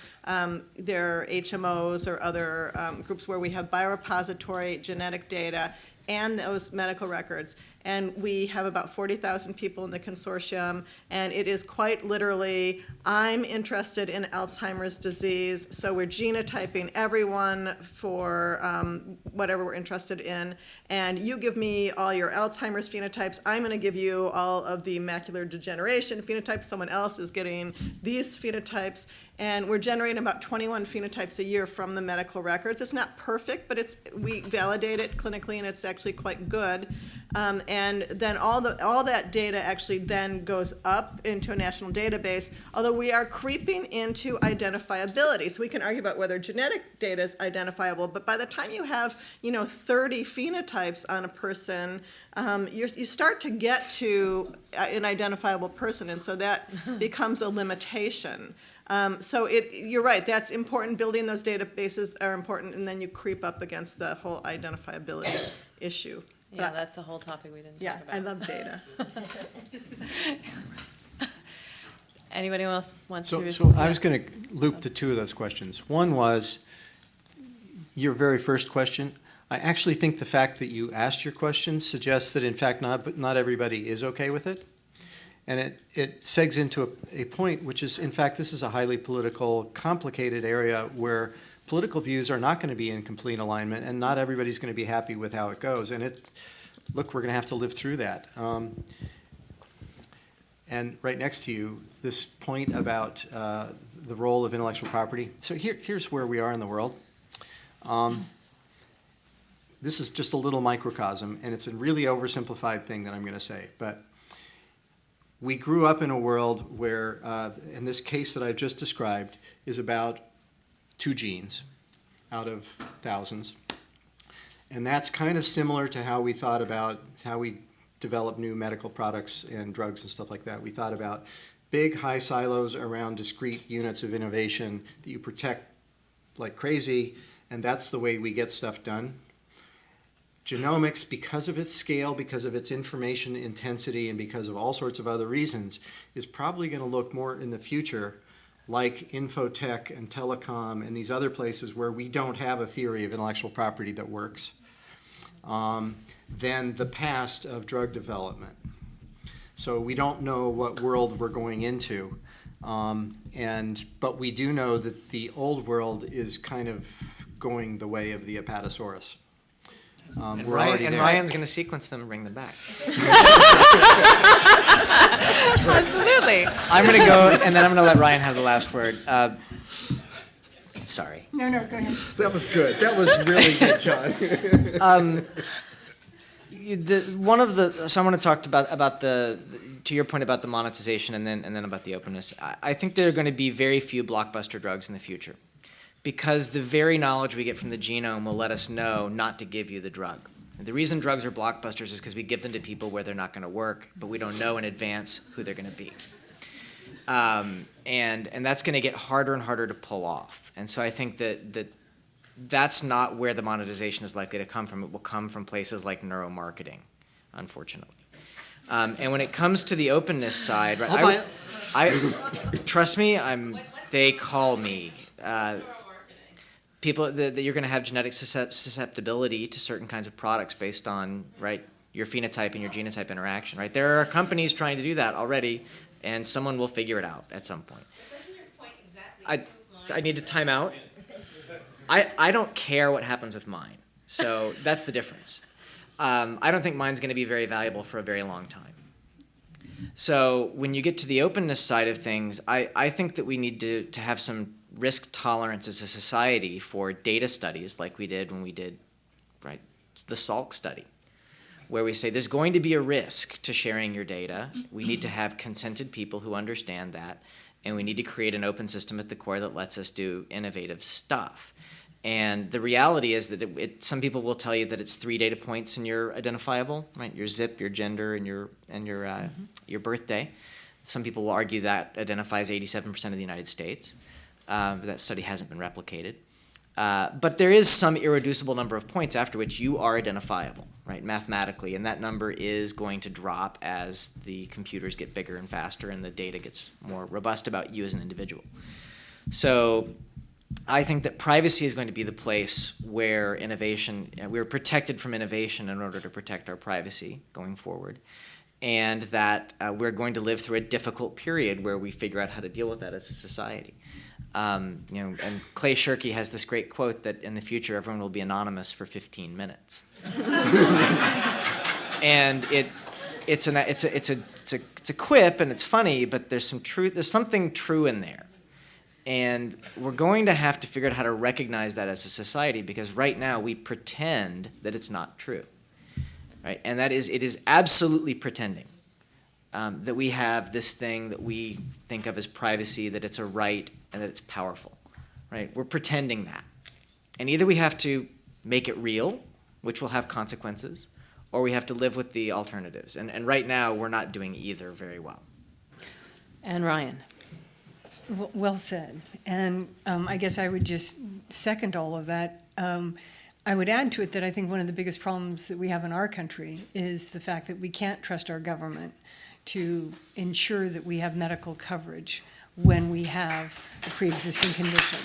D: there are HMOs or other groups where we have biorepository genetic data and those medical records. And we have about 40,000 people in the consortium, and it is quite literally, I'm interested in Alzheimer's disease, so we're genotyping everyone for whatever we're interested in, and you give me all your Alzheimer's phenotypes, I'm gonna give you all of the macular degeneration phenotypes, someone else is getting these phenotypes, and we're generating about 21 phenotypes a year from the medical records. It's not perfect, but we validate it clinically, and it's actually quite good. And then all that data actually then goes up into a national database, although we are creeping into identifiability. So we can argue about whether genetic data is identifiable, but by the time you have 30 phenotypes on a person, you start to get to an identifiable person, and so that becomes a limitation. So you're right, that's important. Building those databases are important, and then you creep up against the whole identifiability issue.
C: Yeah, that's a whole topic we didn't talk about.
D: I love data.
C: Anybody else want to?
G: So I was going to loop to 2 of those questions. One was your very first question. I actually think the fact that you asked your question suggests that, in fact, not everybody is okay with it. And it segs into a point, which is, in fact, this is a highly political, complicated area where political views are not going to be in complete alignment, and not everybody's going to be happy with how it goes. And look, we're going to have to live through that. And right next to you, this point about the role of intellectual property. So here's where we are in the world. This is just a little microcosm, and it's a really oversimplified thing that I'm going to say. But we grew up in a world where, in this case that I just described, is about 2 genes out of thousands. And that's kind of similar to how we thought about how we develop new medical products and drugs and stuff like that. We thought about big, high silos around discrete units of innovation that you protect like crazy, and that's the way we get stuff done. Genomics, because of its scale, because of its information intensity, and because of all sorts of other reasons, is probably going to look more in the future like infotech and telecom and these other places where we don't have a theory of intellectual property that works, than the past of drug development. So we don't know what world we're going into, but we do know that the old world is kind of going the way of the Apatosaurus.
F: And
G: We're already there.
F: Ryan's going to sequence them and bring them back.
C: Absolutely.
F: I'm going to go, and then I'm going to let Ryan have the last word. Sorry.
E: No, go ahead.
G: That was good. That was really good, John.
F: So I want to talk about to your point about the monetization and then about the openness. I think there are going to be very few blockbuster drugs in the future, because the very knowledge we get from the genome will let us know not to give you the drug. The reason drugs are blockbusters is because we give them to people where they're not going to work, but we don't know in advance who they're going to be. And that's going to get harder and harder to pull off. And so I think that's not where the monetization is likely to come from. It will come from places like neuromarketing, unfortunately. And when it comes to the openness side, right, trust me, they call me. People that you're going to have genetic susceptibility to certain kinds of products based on your phenotype and your genotype interaction. Right, there are companies trying to do that already, and someone will figure it out at some point.
M: Doesn't your point exactly
F: I need to time out. I don't care what happens with mine, so that's the difference. I don't think mine's going to be very valuable for a very long time. So when you get to the openness side of things, I think that we need to have some risk tolerance as a society for data studies like we did when we did the Salk study, where we say there's going to be a risk to sharing your data. We need to have consented people who understand that, and we need to create an open system at the core that lets us do innovative stuff. And the reality is that some people will tell you that it's 3 data points and you're identifiable, right? Your zip, your gender, and your birthday. Some people will argue that identifies 87% of the United States. But that study hasn't been replicated. But there is some irreducible number of points after which you are identifiable, right, mathematically, and that number is going to drop as the computers get bigger and faster and the data gets more robust about you as an individual. So I think that privacy is going to be the place where innovation, we're protected from innovation in order to protect our privacy going forward, and that we're going to live through a difficult period where we figure out how to deal with that as a society. And Clay Shirky has this great quote that in the future everyone will be anonymous for 15 minutes. And it's a quip and it's funny, but there's some truth. There's something true in there. And we're going to have to figure out how to recognize that as a society, because right now we pretend that it's not true, right? And it is absolutely pretending that we have this thing that we think of as privacy, that it's a right and that it's powerful, right? We're pretending that. And either we have to make it real, which will have consequences, or we have to live with the alternatives. And right now we're not doing either very well.
C: And Ryan.
E: Well said. And I guess I would just second all of that. I would add to it that I think one of the biggest problems that we have in our country is the fact that we can't trust our government to ensure that we have medical coverage when we have a pre-existing condition.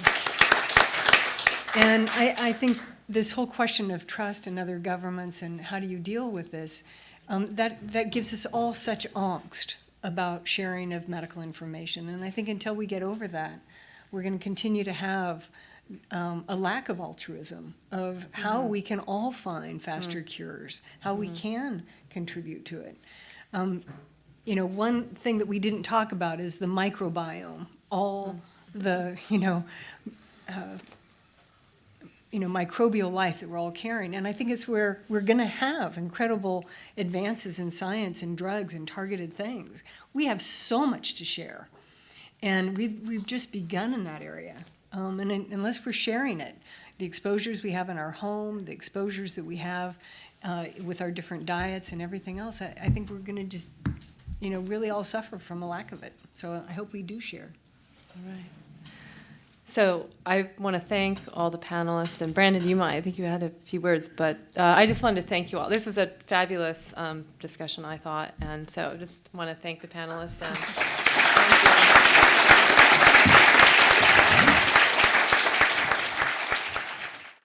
E: And I think this whole question of trust in other governments and how do you deal with this, that gives us all such angst about sharing of medical information. And I think until we get over that, we're going to continue to have a lack of altruism of how we can all find faster cures, how we can contribute to it. One thing that we didn't talk about is the microbiome, all the, microbial life that we're all carrying. And I think it's where we're going to have incredible advances in science and drugs and targeted things. We have so much to share. And we've just begun in that area. And unless we're sharing it, the exposures we have in our home, the exposures that we have with our different diets and everything else, I think we're going to just, really all suffer from a lack of it. So I hope we do share.
C: All right. So I want to thank all the panelists, and Brandon, I think you had a few words, but I just wanted to thank you all. This was a fabulous discussion, I thought, and so I just want to thank the panelists and thank you.